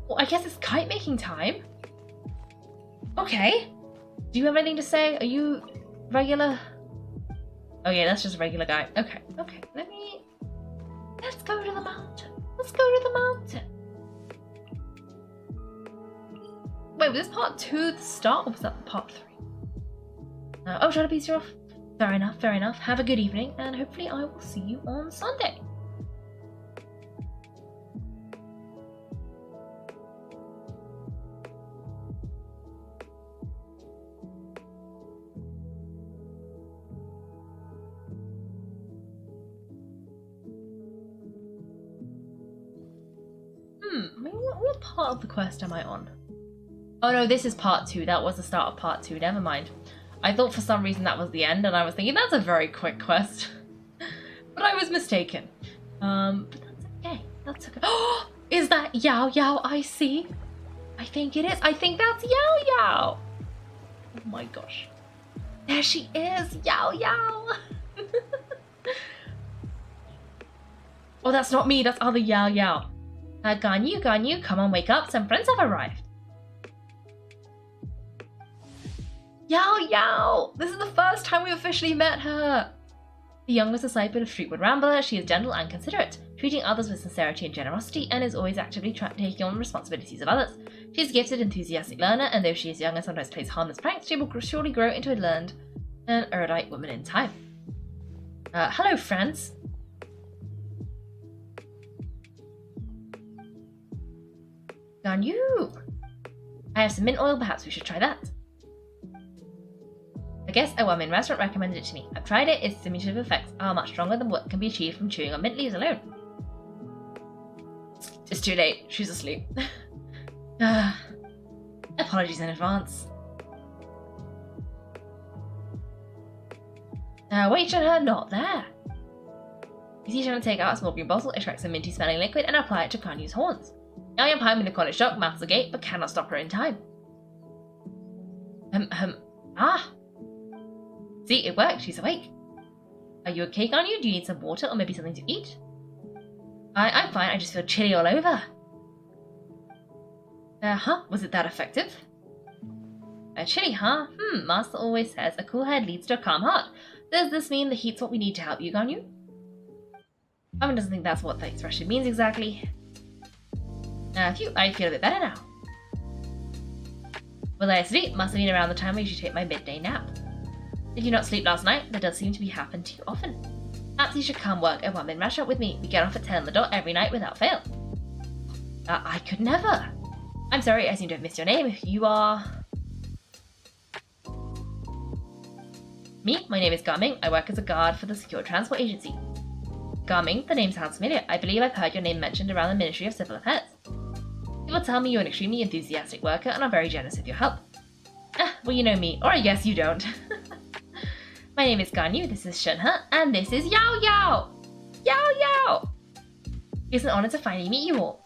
[SPEAKER 1] Well, I guess it's kite making time. Okay. Do you have anything to say? Are you regular? Oh yeah, that's just a regular guy. Okay. Let's go to the mountain. Wait, was this part 2 the start, or was that part 3? Oh, trying to piece you off. Fair enough. Have a good evening, and hopefully I will see you on Sunday. What part of the quest am I on? Oh no, this is part 2. That was the start of part 2. Never mind. I thought for some reason that was the end, and I was thinking that's a very quick quest. But I was mistaken. But that's okay. That's okay. Oh, is that Yao Yao I see? I think it is. I think that's Yao Yao. Oh my gosh. There she is, Yao Yao. Oh, that's not me. That's other Yao Yao. Ganyu, come on, wake up. Some friends have arrived. Yao Yao! This is the first time we've officially met her! The youngest disciple of Streetwood Rambler, she is gentle and considerate, treating others with sincerity and generosity, and is always actively taking on responsibilities of others. She is a gifted, enthusiastic learner, and though she is young and sometimes plays harmless pranks, she will surely grow into a learned and erudite woman in time. Hello, friends. Ganyu! I have some mint oil, perhaps we should try that. I guess a woman restaurant recommended it to me. I've tried it, its stimulative effects are much stronger than what can be achieved from chewing on mint leaves alone. It's too late, she's asleep. Apologies in advance. Wait on her, not there. You see, trying to take out a small green bottle, extract some minty smelling liquid, and apply it to Ganyu's horns. Young and Pine in the college shock, mouths agape, but cannot stop her in time. See, it worked, she's awake. Are you okay, Ganyu? Do you need some water or maybe something to eat? I'm fine, I just feel chilly all over. Was it that effective? Chilly, huh? Master always says a cool head leads to a calm heart. Does this mean the heat's what we need to help you, Ganyu? Paimon doesn't think that's what the expression means exactly. Phew, I feel a bit better now. Was I asleep? Must have been around the time I usually take my midday nap. Did you not sleep last night? That does seem to be happening too often. Perhaps you should come work at one-man restaurant with me. We get off at 10 on the dot every night without fail. I could never. I'm sorry, I seem to have missed your name. You are... Me? My name is Gaming. I work as a guard for the Secure Transport Agency. Gaming? The name sounds familiar. I believe I've heard your name mentioned around the Ministry of Civil Affairs. People tell me you're an extremely enthusiastic worker and I'm very generous of your help. Well, you know me. Or I guess you don't. My name is Ganyu, this is Shenhe, and this is Yao Yao! Yao Yao! It's an honor to finally meet you all.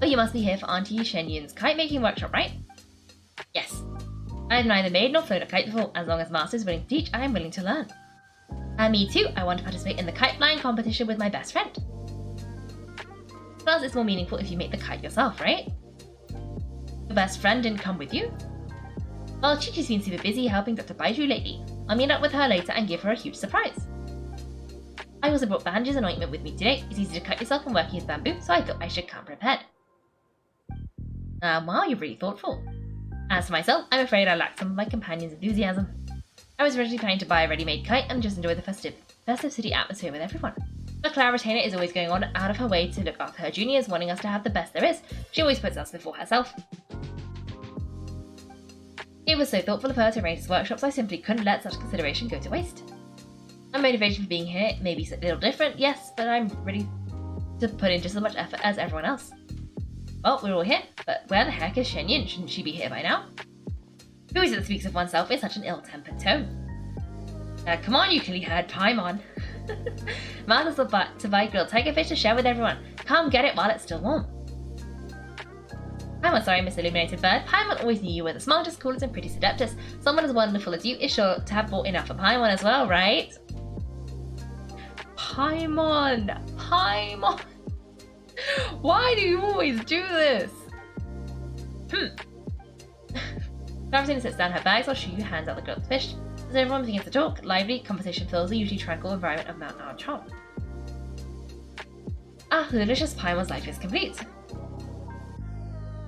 [SPEAKER 1] Oh, you must be here for Auntie Xianyun's kite making workshop, right? Yes. I have neither made nor flown a kite before. As long as Master is willing to teach, I am willing to learn. And me too, I want to participate in the kite flying competition with my best friend. Plus, it's more meaningful if you make the kite yourself, right? Your best friend didn't come with you? Well, Chichi's been super busy helping Dr. Baiju lately. I'll meet up with her later and give her a huge surprise. I also brought bandages and ointment with me today. It's easy to cut yourself when working with bamboo, so I thought I should come prepared. Wow, you're really thoughtful. As for myself, I'm afraid I lack some of my companion's enthusiasm. I was originally planning to buy a ready-made kite and just enjoy the festive city atmosphere with everyone. But Clara Retainer is always going on out of her way to look after her juniors, wanting us to have the best there is. She always puts us before herself. It was so thoughtful of her to arrange this workshop, so I simply couldn't let such consideration go to waste. My motivation for being here may be a little different, yes, but I'm ready to put in just as much effort as everyone else. Well, we're all here, but where the heck is Xianyun? Shouldn't she be here by now? Who is it that speaks of oneself in such an ill-tempered tone? Come on, you killy-haired Paimon. Master's up to buy grilled tigerfish to share with everyone. Come get it while it's still warm. I'm sorry, Miss Illuminated Bird. Paimon always knew you were the smartest, coolest, and pretty seductress. Someone as wonderful as you is sure to have bought enough for Paimon as well, right? Paimon! Paimon! Why do you always do this? Clara sits down her bags while Shu hands out the grilled fish. As everyone begins to talk, lively conversation fills the usually tranquil environment of Mount Archon. The delicious Paimon's life is complete.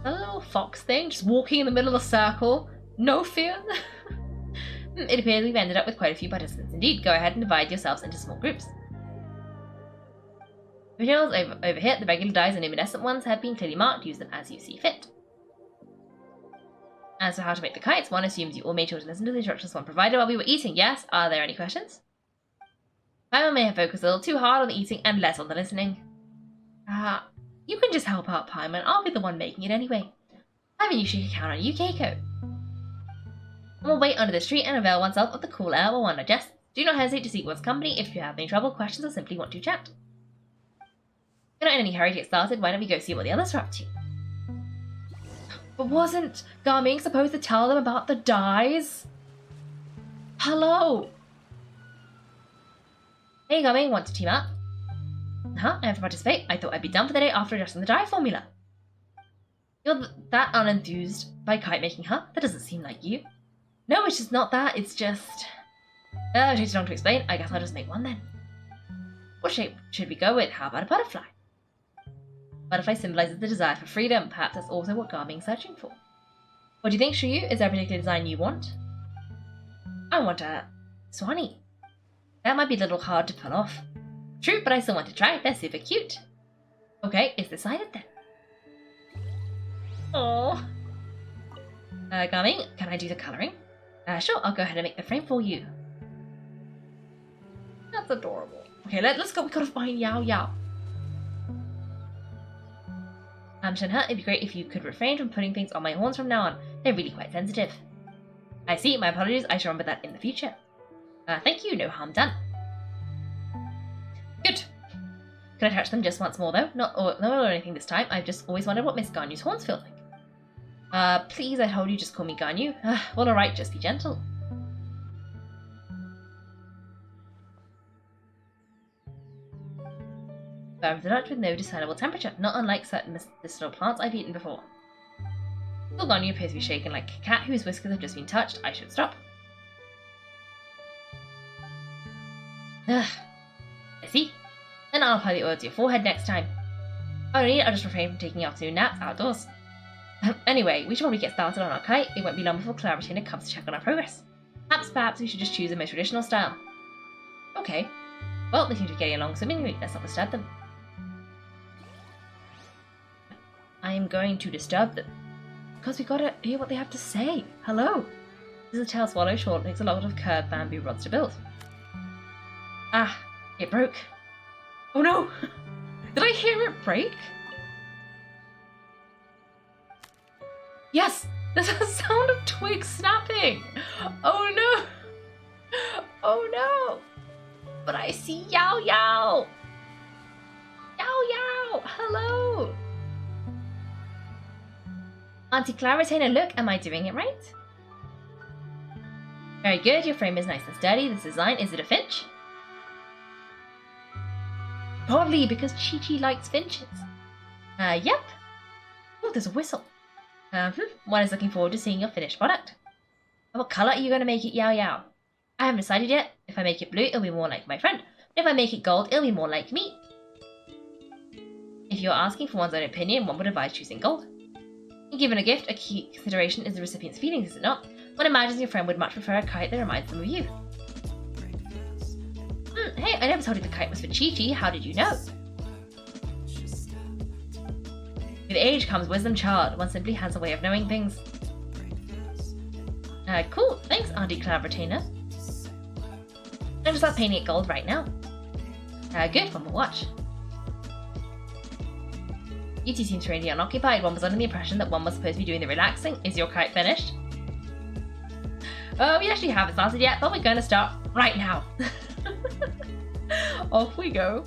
[SPEAKER 1] A little fox thing, just walking in the middle of the circle. No fear. It appears we've ended up with quite a few participants indeed. Go ahead and divide yourselves into small groups. The materials over here, the regular dyes and luminescent ones have been clearly marked. Use them as you see fit. As for how to make the kites, one assumes you all made sure to listen to the instructions one provided while we were eating. Yes? Are there any questions? Paimon may have focused a little too hard on the eating and less on the listening. You can just help out Paimon. I'll be the one making it anyway. I have a new she can count on you, Keiko. One will wait under the street and avail oneself of the cool air while one adjusts. Do not hesitate to seek one's company if you have any trouble, questions, or simply want to chat. We're not in any hurry to get started. Why don't we go see what the others are up to? But wasn't Garming supposed to tell them about the dyes? Hello? Hey Garming, want to team up? I have to participate. I thought I'd be done for the day after adjusting the dye formula. You're that unenthused by kite making, huh? That doesn't seem like you. No, it's just not that. It's just... it takes long to explain. I guess I'll just make one then. What shape should we go with? How about a butterfly? Butterfly symbolizes the desire for freedom. Perhaps that's also what Garming's searching for. What do you think, Xianyun? Is there a particular design you want? I want a swanee. That might be a little hard to pull off. True, but I still want to try. They're super cute. Okay, it's decided then. Oh. Garming, can I do the colouring? Sure, I'll go ahead and make the frame for you. That's adorable. Okay, let's go. We gotta find Yao Yao. Shenhe, it'd be great if you could refrain from putting things on my horns from now on. They're really quite sensitive. I see. My apologies. I shall remember that in the future. Thank you. No harm done. Good. Can I touch them just once more, though? Not or anything this time. I've just always wondered what Miss Ganyu's horns feel like. Please, I told you, just call me Ganyu. Well, alright, just be gentle. Firm to touch with no discernible temperature, not unlike certain medicinal plants I've eaten before. Still Ganyu appears to be shaken like a cat whose whiskers have just been touched. I should stop. I see. Then I'll apply the oil to your forehead next time. I don't need it, I'll just refrain from taking afternoon naps outdoors. Anyway, we should probably get started on our kite. It won't be long before Claritina comes to check on our progress. Perhaps we should just choose the most traditional style. Okay. Well, they seem to be getting along swimmingly. Let's not disturb them. I am going to disturb them. Because we gotta hear what they have to say. Hello. This is a tail swallow short. It takes a lot of curved bamboo rods to build. Ah, it broke. Oh no! Did I hear it break? Yes! There's a sound of twigs snapping! Oh no! Oh no! But I see Yao Yao! Yao Yao! Hello! Auntie Claritina, look, am I doing it right? Very good, your frame is nice and sturdy. This design, is it a finch? Probably, because Chi-Chi likes finches. Yep. Oh, there's a whistle. One is looking forward to seeing your finished product. What colour are you going to make it, Yao Yao? I haven't decided yet. If I make it blue, it'll be more like my friend. But if I make it gold, it'll be more like me. If you're asking for one's own opinion, one would advise choosing gold. Given a gift, a key consideration is the recipient's feelings, is it not? One imagines your friend would much prefer a kite that reminds them of you. Hey, I never told you the kite was for Chi-Chi. How did you know? With age comes wisdom, child. One simply has a way of knowing things. Cool. Thanks, Auntie Claritina. I'm just start painting it gold right now. Good. One will watch. You two seem strangely unoccupied. One was under the impression that one was supposed to be doing the relaxing. Is your kite finished? We actually haven't started yet, but we're going to start right now. Off we go.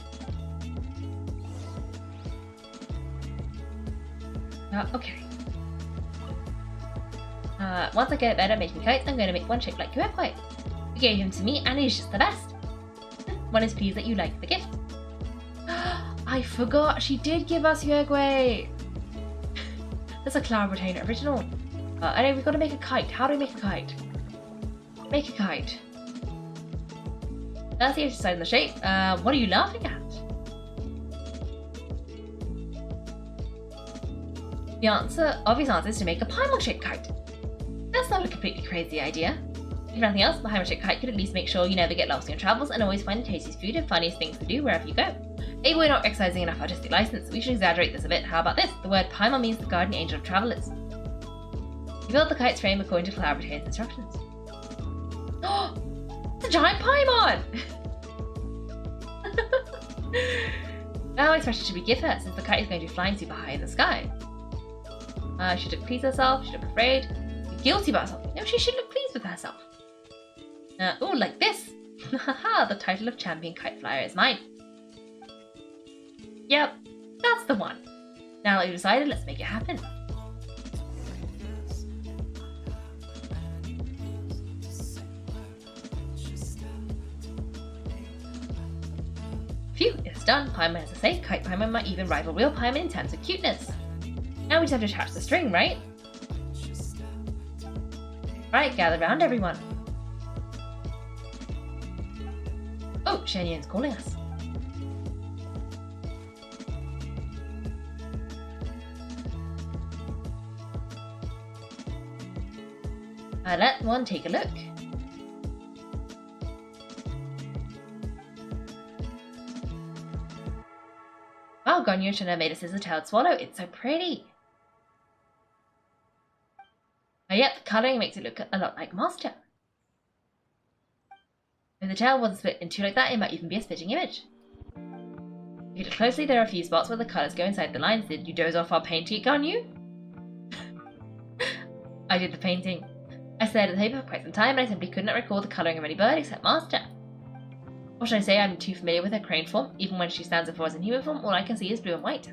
[SPEAKER 1] Okay. Once I get better at making kites, I'm going to make one shaped like Kaiko. You gave him to me, and he's just the best. One is pleased that you like the gift. I forgot, she did give us Uruguay. That's a Claritina original. I know we've got to make a kite. How do we make a kite? Make a kite. Let's see if she's decided on the shape. What are you laughing at? The obvious answer is to make a Paimon-shaped kite. That's not a completely crazy idea. If nothing else, the Paimon-shaped kite could at least make sure you never get lost in your travels and always find the tastiest food and funniest things to do wherever you go. Maybe we're not exercising enough artistic license. We should exaggerate this a bit. How about this? The word Paimon means the guardian angel of travelers. You built the kite's frame according to Claritina's instructions. Oh! It's a giant Paimon! How expression should we give her since the kite is going to be flying super high in the sky? She should look pleased with herself, she should look afraid, be guilty about something. No, she should look pleased with herself. Oh, like this. Haha, the title of champion kite flyer is mine. Yep, that's the one. Now that we've decided, let's make it happen. Phew, it's done. Paimon has to say, Kite Paimon might even rival real Paimon in terms of cuteness. Now we just have to attach the string, right? Right, gather round everyone. Oh, Xianyun's calling us. Let one take a look. Wow, Gonyo should have made a scissor-tailed swallow. It's so pretty. Oh, yep, the colouring makes it look a lot like Master. If the tail wasn't split in two like that, it might even be a splitting image. If you look closely, there are a few spots where the colours go inside the lines. Did you doze off while painting it, Gonyo? I did the painting. I stared at the paper for quite some time, and I simply could not recall the colouring of any bird except Master. What should I say? I'm too familiar with her crane form. Even when she stands up for us in human form, all I can see is blue and white.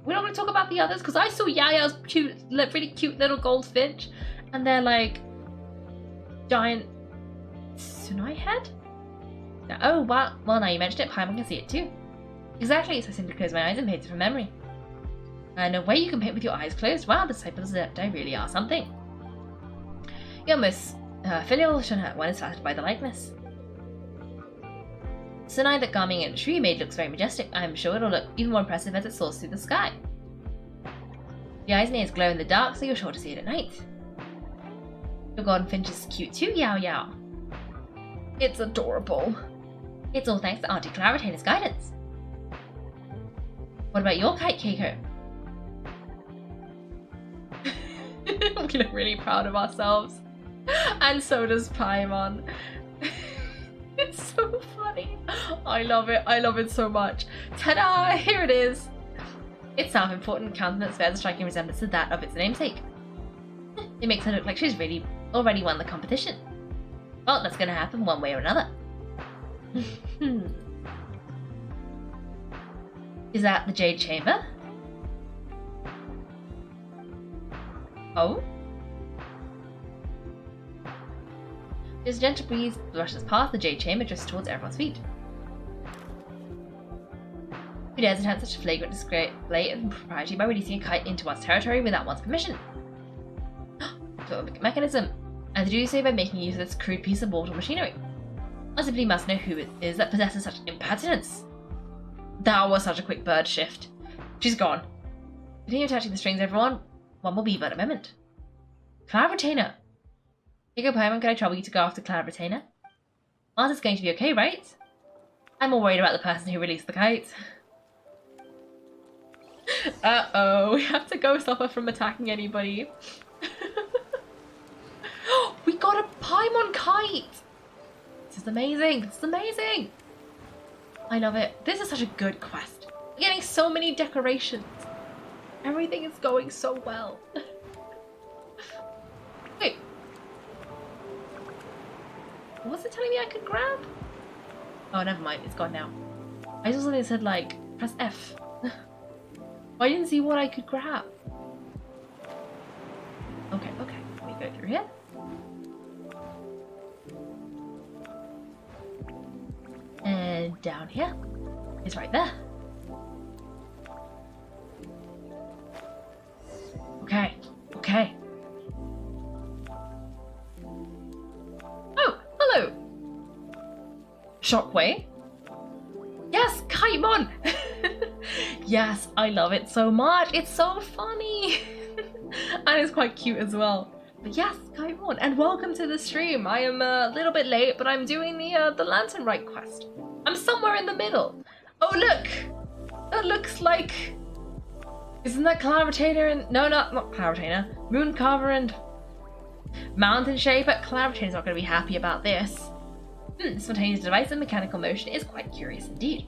[SPEAKER 1] We're not going to talk about the others, because I saw Yaya's cute, really cute little goldfinch, and they're like giant Tsunai head? Oh, wow. Well, now you mentioned it, Paimon can see it too. Exactly, so I simply closed my eyes and painted from memory. No way you can paint with your eyes closed. Wow, the disciples of Zeptai really are something. Your most filial Shunhut one is flattered by the likeness. The Tsunai that Garming and Shui made looks very majestic. I am sure it'll look even more impressive as it soars through the sky. The eyes and ears glow in the dark, so you're sure to see it at night. Your golden finch is cute too, Yao Yao. It's adorable. It's all thanks to Auntie Claritainer's guidance. What about your kite, Kaiko? We look really proud of ourselves. And so does Paimon. It's so funny. I love it. I love it so much. Ta-da! Here it is. Its self-important countenance bears a striking resemblance to that of its namesake. It makes her look like she's really already won the competition. Well, that's going to happen one way or another. Is that the Jade Chamber? Oh? As a gentle breeze brushes past, the Jade Chamber drifts towards everyone's feet. Who dares attempt such a flagrant display of impropriety by releasing a kite into one's territory without one's permission? So, mechanism. And to do so by making use of this crude piece of mortal machinery. I simply must know who it is that possesses such impertinence. That was such a quick bird shift. She's gone. Continue attaching the strings, everyone. One will be but a moment. Cloud Retainer. Kaiko Paimon, can I trouble you to go after Cloud Retainer? Martha's going to be okay, right? I'm more worried about the person who released the kite. Uh-oh, we have to go stop her from attacking anybody. We got a Paimon kite! This is amazing, this is amazing! I love it. This is such a good quest. We're getting so many decorations. Everything is going so well. Wait. What was it telling me I could grab? Oh, never mind. It's gone now. I saw something that said, like, press F. I didn't see what I could grab. Okay, okay. Let me go through here. And down here. It's right there. Okay, okay. Oh, hello. Shockwave? Yes, Kaimon! Yes, I love it so much. It's so funny. And it's quite cute as well. But yes, Kaimon, and welcome to the stream. I am a little bit late, but I'm doing the Lantern Rite quest. I'm somewhere in the middle. Oh, look! That looks like... Isn't that Cloud Retainer and... No, not Cloud Retainer. Mooncarver and Mountain Shaper. Cloud Retainer's not going to be happy about this. The spontaneous device of mechanical motion is quite curious indeed.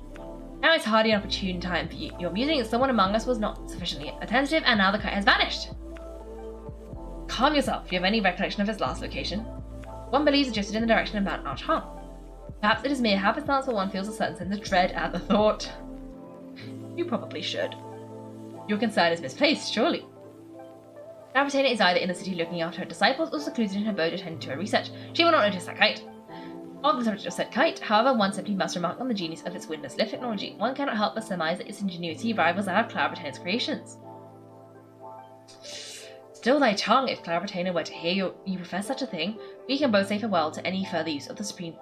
[SPEAKER 1] Now it's hardly an opportune time for your musing, as someone among us was not sufficiently attentive, and now the kite has vanished. Calm yourself. Do you have any recollection of its last location? One believes it drifted in the direction of Mount Archon. Perhaps it is mere happenstance, but one feels a certain sense of dread at the thought. You probably should. Your concern is misplaced, surely. Gravitana is either in the city looking after her disciples or secluded in her boat attending to her research. She will not notice that kite. On the subject of said kite, however, one simply must remark on the genius of its windless lift technology. One cannot help but surmise that its ingenuity rivals that of Cloudbritaine's creations. Still thy tongue, if Cloudbritane were to hear you profess such a thing, we can both say farewell to any further use of the supreme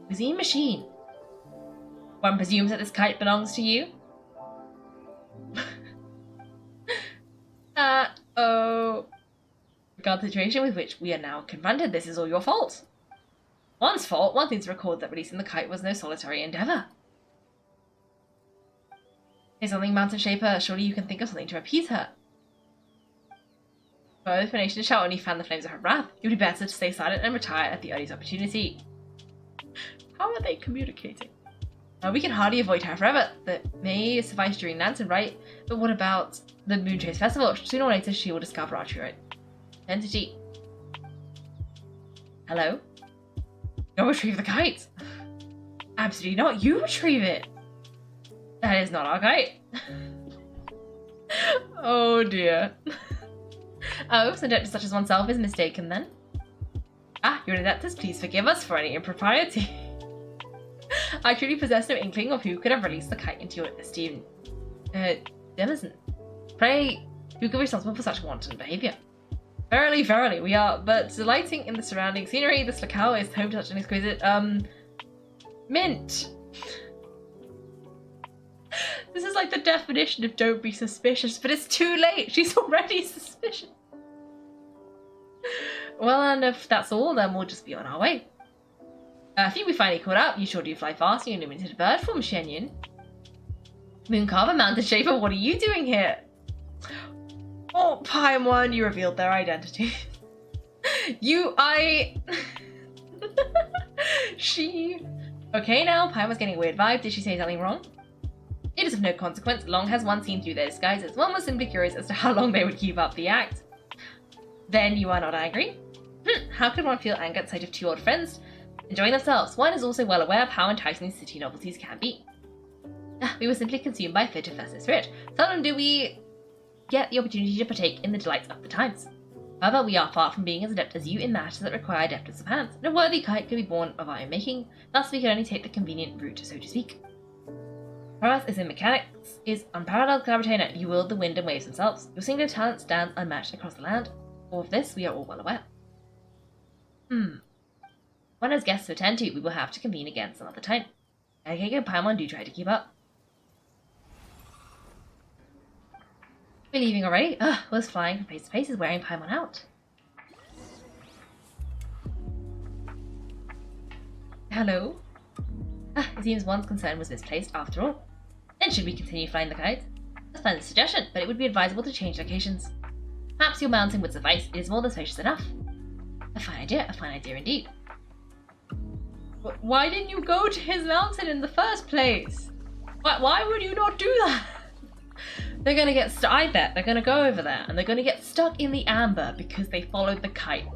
[SPEAKER 1] cuisine machine. One presumes that this kite belongs to you? Regard the situation with which we are now confronted, this is all your fault. One's fault, one thing to record that releasing the kite was no solitary endeavour. Say something, Mountain Shaper, surely you can think of something to appease her. Her explanation shall only fan the flames of her wrath. It would be better to stay silent and retire at the earliest opportunity. How are they communicating? We can hardly avoid her forever. That may suffice during Lantern, right? But what about the Moonchase Festival? Sooner or later she will discover our true identity. Hello? Go retrieve the kite! Absolutely not. You retrieve it! That is not our kite. Oh dear. Oh, so adept such as oneself is mistaken then? Ah, you're an adeptus, please forgive us for any impropriety. I truly possess no inkling of who could have released the kite into your esteemed denizen. Pray, who could be responsible for such wanton behaviour? Verily, verily, we are but delighting in the surrounding scenery. This locale is home to such an exquisite, mint. This is like the definition of don't be suspicious, but it's too late. She's already suspicious. Well, and if that's all, then we'll just be on our way. I think we finally caught up. You sure do fly fast, you illuminated bird form, Xianyun. Mooncarver, Mountain Shaper, what are you doing here? Oh, Paimon, you revealed their identity. She... Okay, now, Paimon's getting a weird vibe. Did she say something wrong? It is of no consequence. Long has one seen through their disguises. One was simply curious as to how long they would keep up the act. Then you are not angry? How could one feel anger at sight of two old friends enjoying themselves? One is also well aware of how enticing these city novelties can be. We were simply consumed by a fit of festive spirit. Seldom do we get the opportunity to partake in the delights of the times. However, we are far from being as adept as you in matters that require adeptness of hands. No worthy kite could be born of our own making, thus we can only take the convenient route, so to speak. Prowess is in mechanics, is unparalleled Cloudbritana. You wield the wind and waves themselves. Your singular talent stands unmatched across the land. Of this, we are all well aware. One has guests to attend to, we will have to convene again some other time. Kaiko and Paimon do try to keep up. We're leaving already? Was flying from place to place is wearing Paimon out. Hello? It seems one's concern was misplaced after all. Then should we continue flying the kite? That's a suggestion, but it would be advisable to change locations. Perhaps your mountain would suffice, it is more than spacious enough. A fine idea indeed. But why didn't you go to his mountain in the first place? Why would you not do that? They're gonna get stuck, I bet. They're gonna go over there and they're gonna get stuck in the amber because they followed the kite.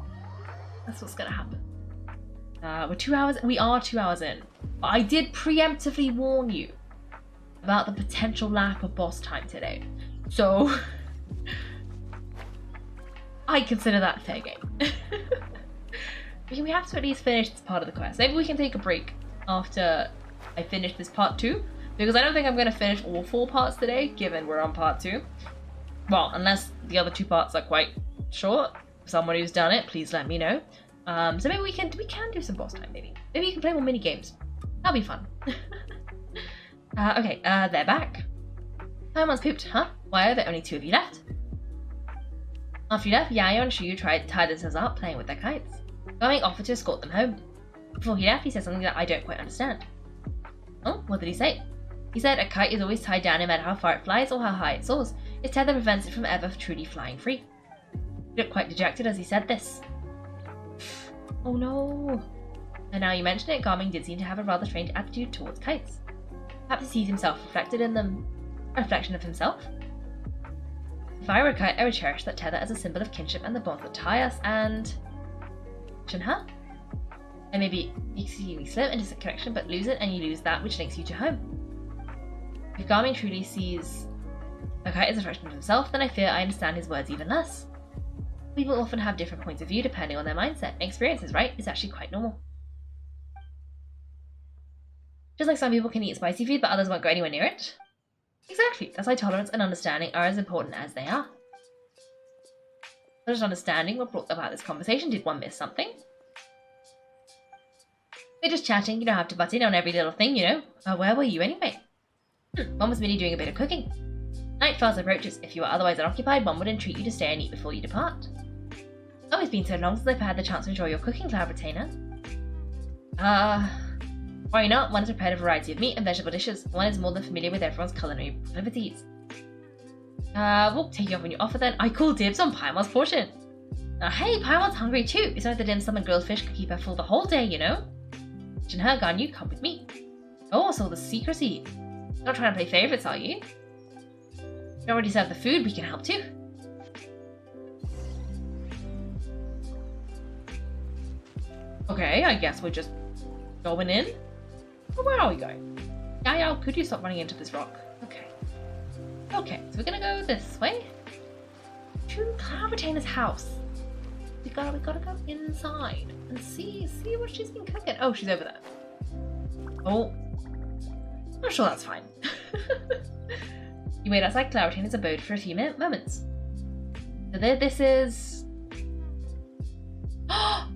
[SPEAKER 1] That's what's gonna happen. We are 2 hours in. But I did preemptively warn you about the potential lack of boss time today. So, I consider that fair game. We have to at least finish this part of the quest. Maybe we can take a break after I finish this part 2. Because I don't think I'm going to finish all 4 parts today, given we're on part 2. Well, unless the other 2 parts are quite short. Someone who's done it, please let me know. So maybe we can do some boss time, maybe. Maybe you can play more mini games. That'll be fun. Okay, they're back. Paimon's pooped, huh? Why are there only 2 of you left? After you left, Xianyun and Shu tried to tie themselves up playing with their kites. Going offered to escort them home. Before he left, he said something that I don't quite understand. Oh, what did he say? He said a kite is always tied down no matter how far it flies or how high it soars. Its tether prevents it from ever truly flying free. He looked quite dejected as he said this. Oh no. And now you mention it, Garmin did seem to have a rather strange attitude towards kites. Perhaps he sees himself reflected in them, a reflection of himself. If I were a kite, I would cherish that tether as a symbol of kinship and the bonds that tie us, and... Shinha? And maybe exceedingly slip into a connection, but lose it, and you lose that which links you to home. If Garmin truly sees a kite as a reflection of himself, then I fear I understand his words even less. People often have different points of view depending on their mindset, and experiences, right, is actually quite normal. Just like some people can eat spicy food, but others won't go anywhere near it. Exactly, that's why tolerance and understanding are as important as they are. Not just understanding what brought about this conversation. Did one miss something? We're just chatting, you don't have to butt in on every little thing, you know. Where were you anyway? One was merely doing a bit of cooking. Night fast approaches. If you were otherwise unoccupied, one would entreat you to stay and eat before you depart. Oh, it's been so long since I've had the chance to enjoy your cooking, Cloud Retainer. Why not? One has prepared a variety of meat and vegetable dishes. One is more than familiar with everyone's culinary proclivities. We'll take you up on your offer then. I call dibs on Paimon's portion. Hey, Paimon's hungry too. It's not the dim sum and grilled fish could keep her full the whole day, you know? Shinha, Ganyu, come with me. Oh, so the secrecy. Not trying to play favourites, are you? You already served the food, we can help too. Okay, I guess we're just going in. Oh, where are we going? Yayo, could you stop running into this rock? Okay. Okay, so we're gonna go this way. To Cloud Retainer's house. We gotta go inside and see what she's been cooking. Oh, she's over there. Oh. I'm sure that's fine. You wait outside Cloud Retainer's abode for a few moments. So there, this is... Oh!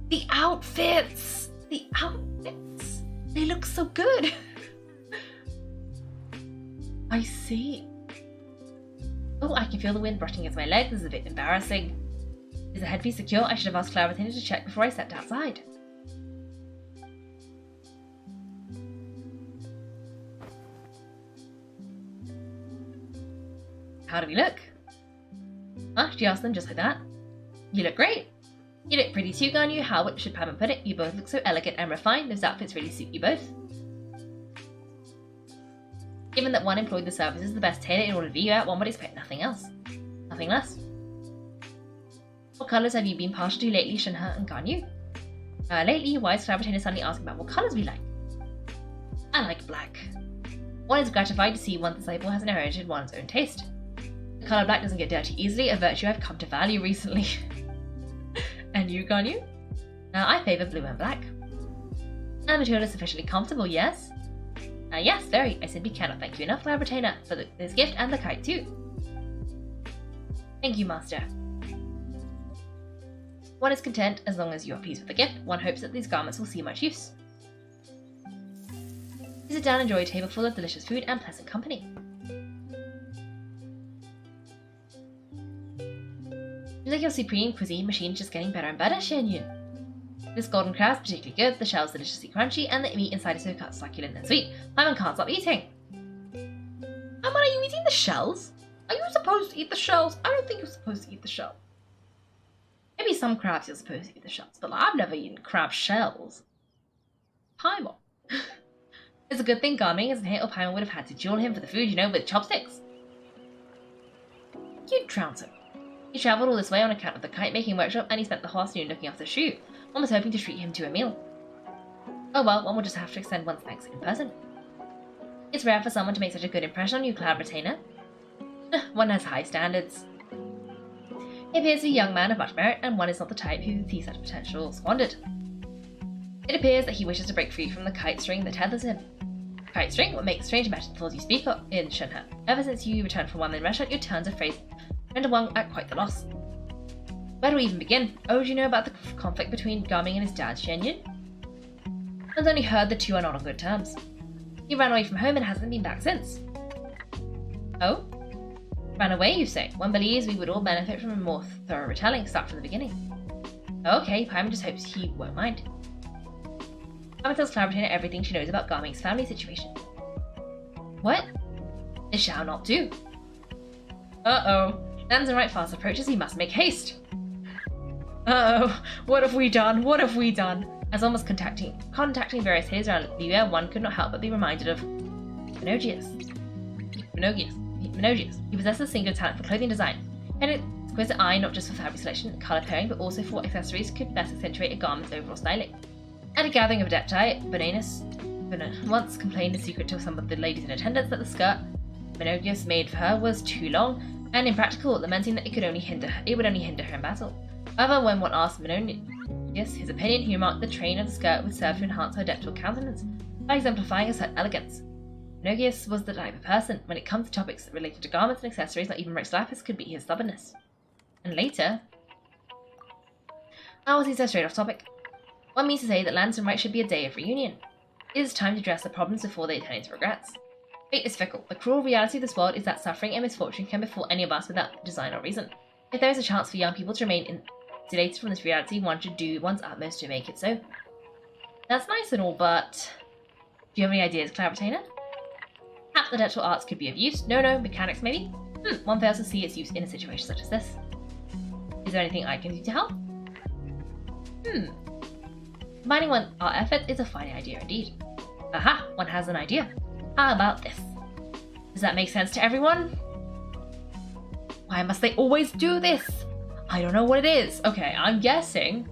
[SPEAKER 1] The outfits! The outfits! They look so good! I see. Oh, I can feel the wind brushing against my legs. This is a bit embarrassing. Is the headpiece secure? I should have asked Cloud Retainer to check before I stepped outside. How do we look? Huh? She asked them just like that. You look great. You look pretty too, Ganyu. How should Paimon put it? You both look so elegant and refined. Those outfits really suit you both. Given that one employed the services of the best tailor in order to be out, one would expect nothing else. Nothing less. What colours have you been partial to lately, Shinha and Ganyu? Lately, why is Cloud Retainer suddenly asking about what colours we like? I like black. One is gratified to see one's disciple has inherited one's own taste. The colour black doesn't get dirty easily, a virtue I've come to value recently. And you, Ganyu? I favour blue and black. And Matilda sufficiently comfortable, yes? Yes, very. I simply cannot thank you enough, Cloud Retainer, for this gift and the kite too. Thank you, Master. One is content as long as you are pleased with the gift. One hopes that these garments will see much use. You sit down and enjoy a table full of delicious food and pleasant company. Seems like your supreme cuisine machine is just getting better and better, Xianyun. This golden crab is particularly good, the shell is deliciously crunchy, and the meat inside is so cut succulent and sweet. Paimon can't stop eating. Paimon, are you eating the shells? Are you supposed to eat the shells? I don't think you're supposed to eat the shell. Maybe some crabs you're supposed to eat the shells, but I've never eaten crab shells. Paimon. It's a good thing Garmin isn't here, or Paimon would have had to duel him for the food, you know, with chopsticks. You'd trounce him. He travelled all this way on account of the kite-making workshop, and he spent the whole afternoon looking after the shoe. One was hoping to treat him to a meal. Oh well, one will just have to extend one's thanks in person. It's rare for someone to make such a good impression on you, Cloud Retainer. One has high standards. He appears to be a young man of much merit, and one is not the type who sees such potential squandered. It appears that he wishes to break free from the kite string that tethers him. Kite string? What makes strange metaphors you speak of in Shinha. Ever since you returned from one in restaurant, your turns of phrase render one at quite the loss. Where do we even begin? Oh, do you know about the conflict between Gaming and his dad, Xianyun? One's only heard the two are not on good terms. He ran away from home and hasn't been back since. Oh? Ran away, you say? One believes we would all benefit from a more thorough retelling. Start from the beginning. Okay, Paimon just hopes he won't mind. Paimon tells Cloud Retainer everything she knows about Gaming's family situation. What? It shall not do. Uh-oh. Nanzen right fast approaches, he must make haste. Uh-oh. What have we done? What have we done? As one was contacting various cities around Liyue, one could not help but be reminded of Menogius. He possessed a singular talent for clothing design, and an exquisite eye not just for fabric selection and colour pairing, but also for what accessories could best accentuate a garment's overall styling. At a gathering of adepti, Bonanus once complained in secret to some of the ladies in attendance that the skirt Menogius made for her was too long and impractical, lamenting that it would only hinder her in battle. However, when one asked Menogius his opinion, he remarked the train of the skirt would serve to enhance her adeptal countenance by exemplifying a certain elegance. Menogius was the type of person, when it comes to topics related to garments and accessories, not even Rex Lapis could beat his stubbornness. And later, I was so straight off topic. One means to say that Lantern Right should be a day of reunion. It is time to address the problems before they turn into regrets. Fate is fickle. The cruel reality of this world is that suffering and misfortune can befall any of us without design or reason. If there is a chance for young people to remain insulated from this reality, one should do one's utmost to make it so. That's nice and all, but do you have any ideas, Cloud Retainer? Perhaps the adeptal arts could be of use. No, mechanics maybe? One fails to see its use in a situation such as this. Is there anything I can do to help? Combining our efforts is a fine idea indeed. Aha! One has an idea. How about this? Does that make sense to everyone? Why must they always do this? I don't know what it is. Okay, I'm guessing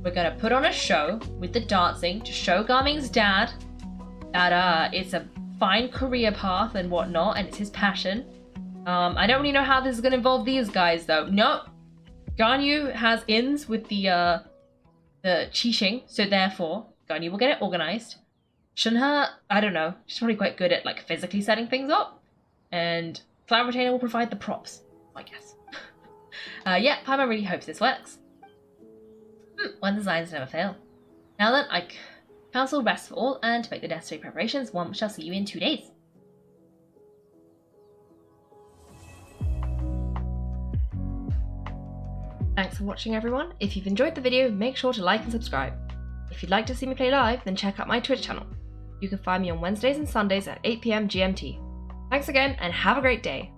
[SPEAKER 1] we're gonna put on a show with the dancing to show Garming's dad that it's a fine career path and whatnot, and it's his passion. I don't really know how this is gonna involve these guys though. No, Ganyu has ins with the Qixing, so therefore Ganyu will get it organized. Shunha, I don't know, she's probably quite good at like physically setting things up, and Cloud Retainer will provide the props, I guess. Yeah, Paimon really hopes this works. One designs never fail. Now then, I counsel rest for all, and to make the necessary preparations, one shall see you in 2 days. Thanks for watching everyone. If you've enjoyed the video, make sure to like and subscribe. If you'd like to see me play live, then check out my Twitch channel. You can find me on Wednesdays and Sundays at 8 PM GMT. Thanks again, and have a great day.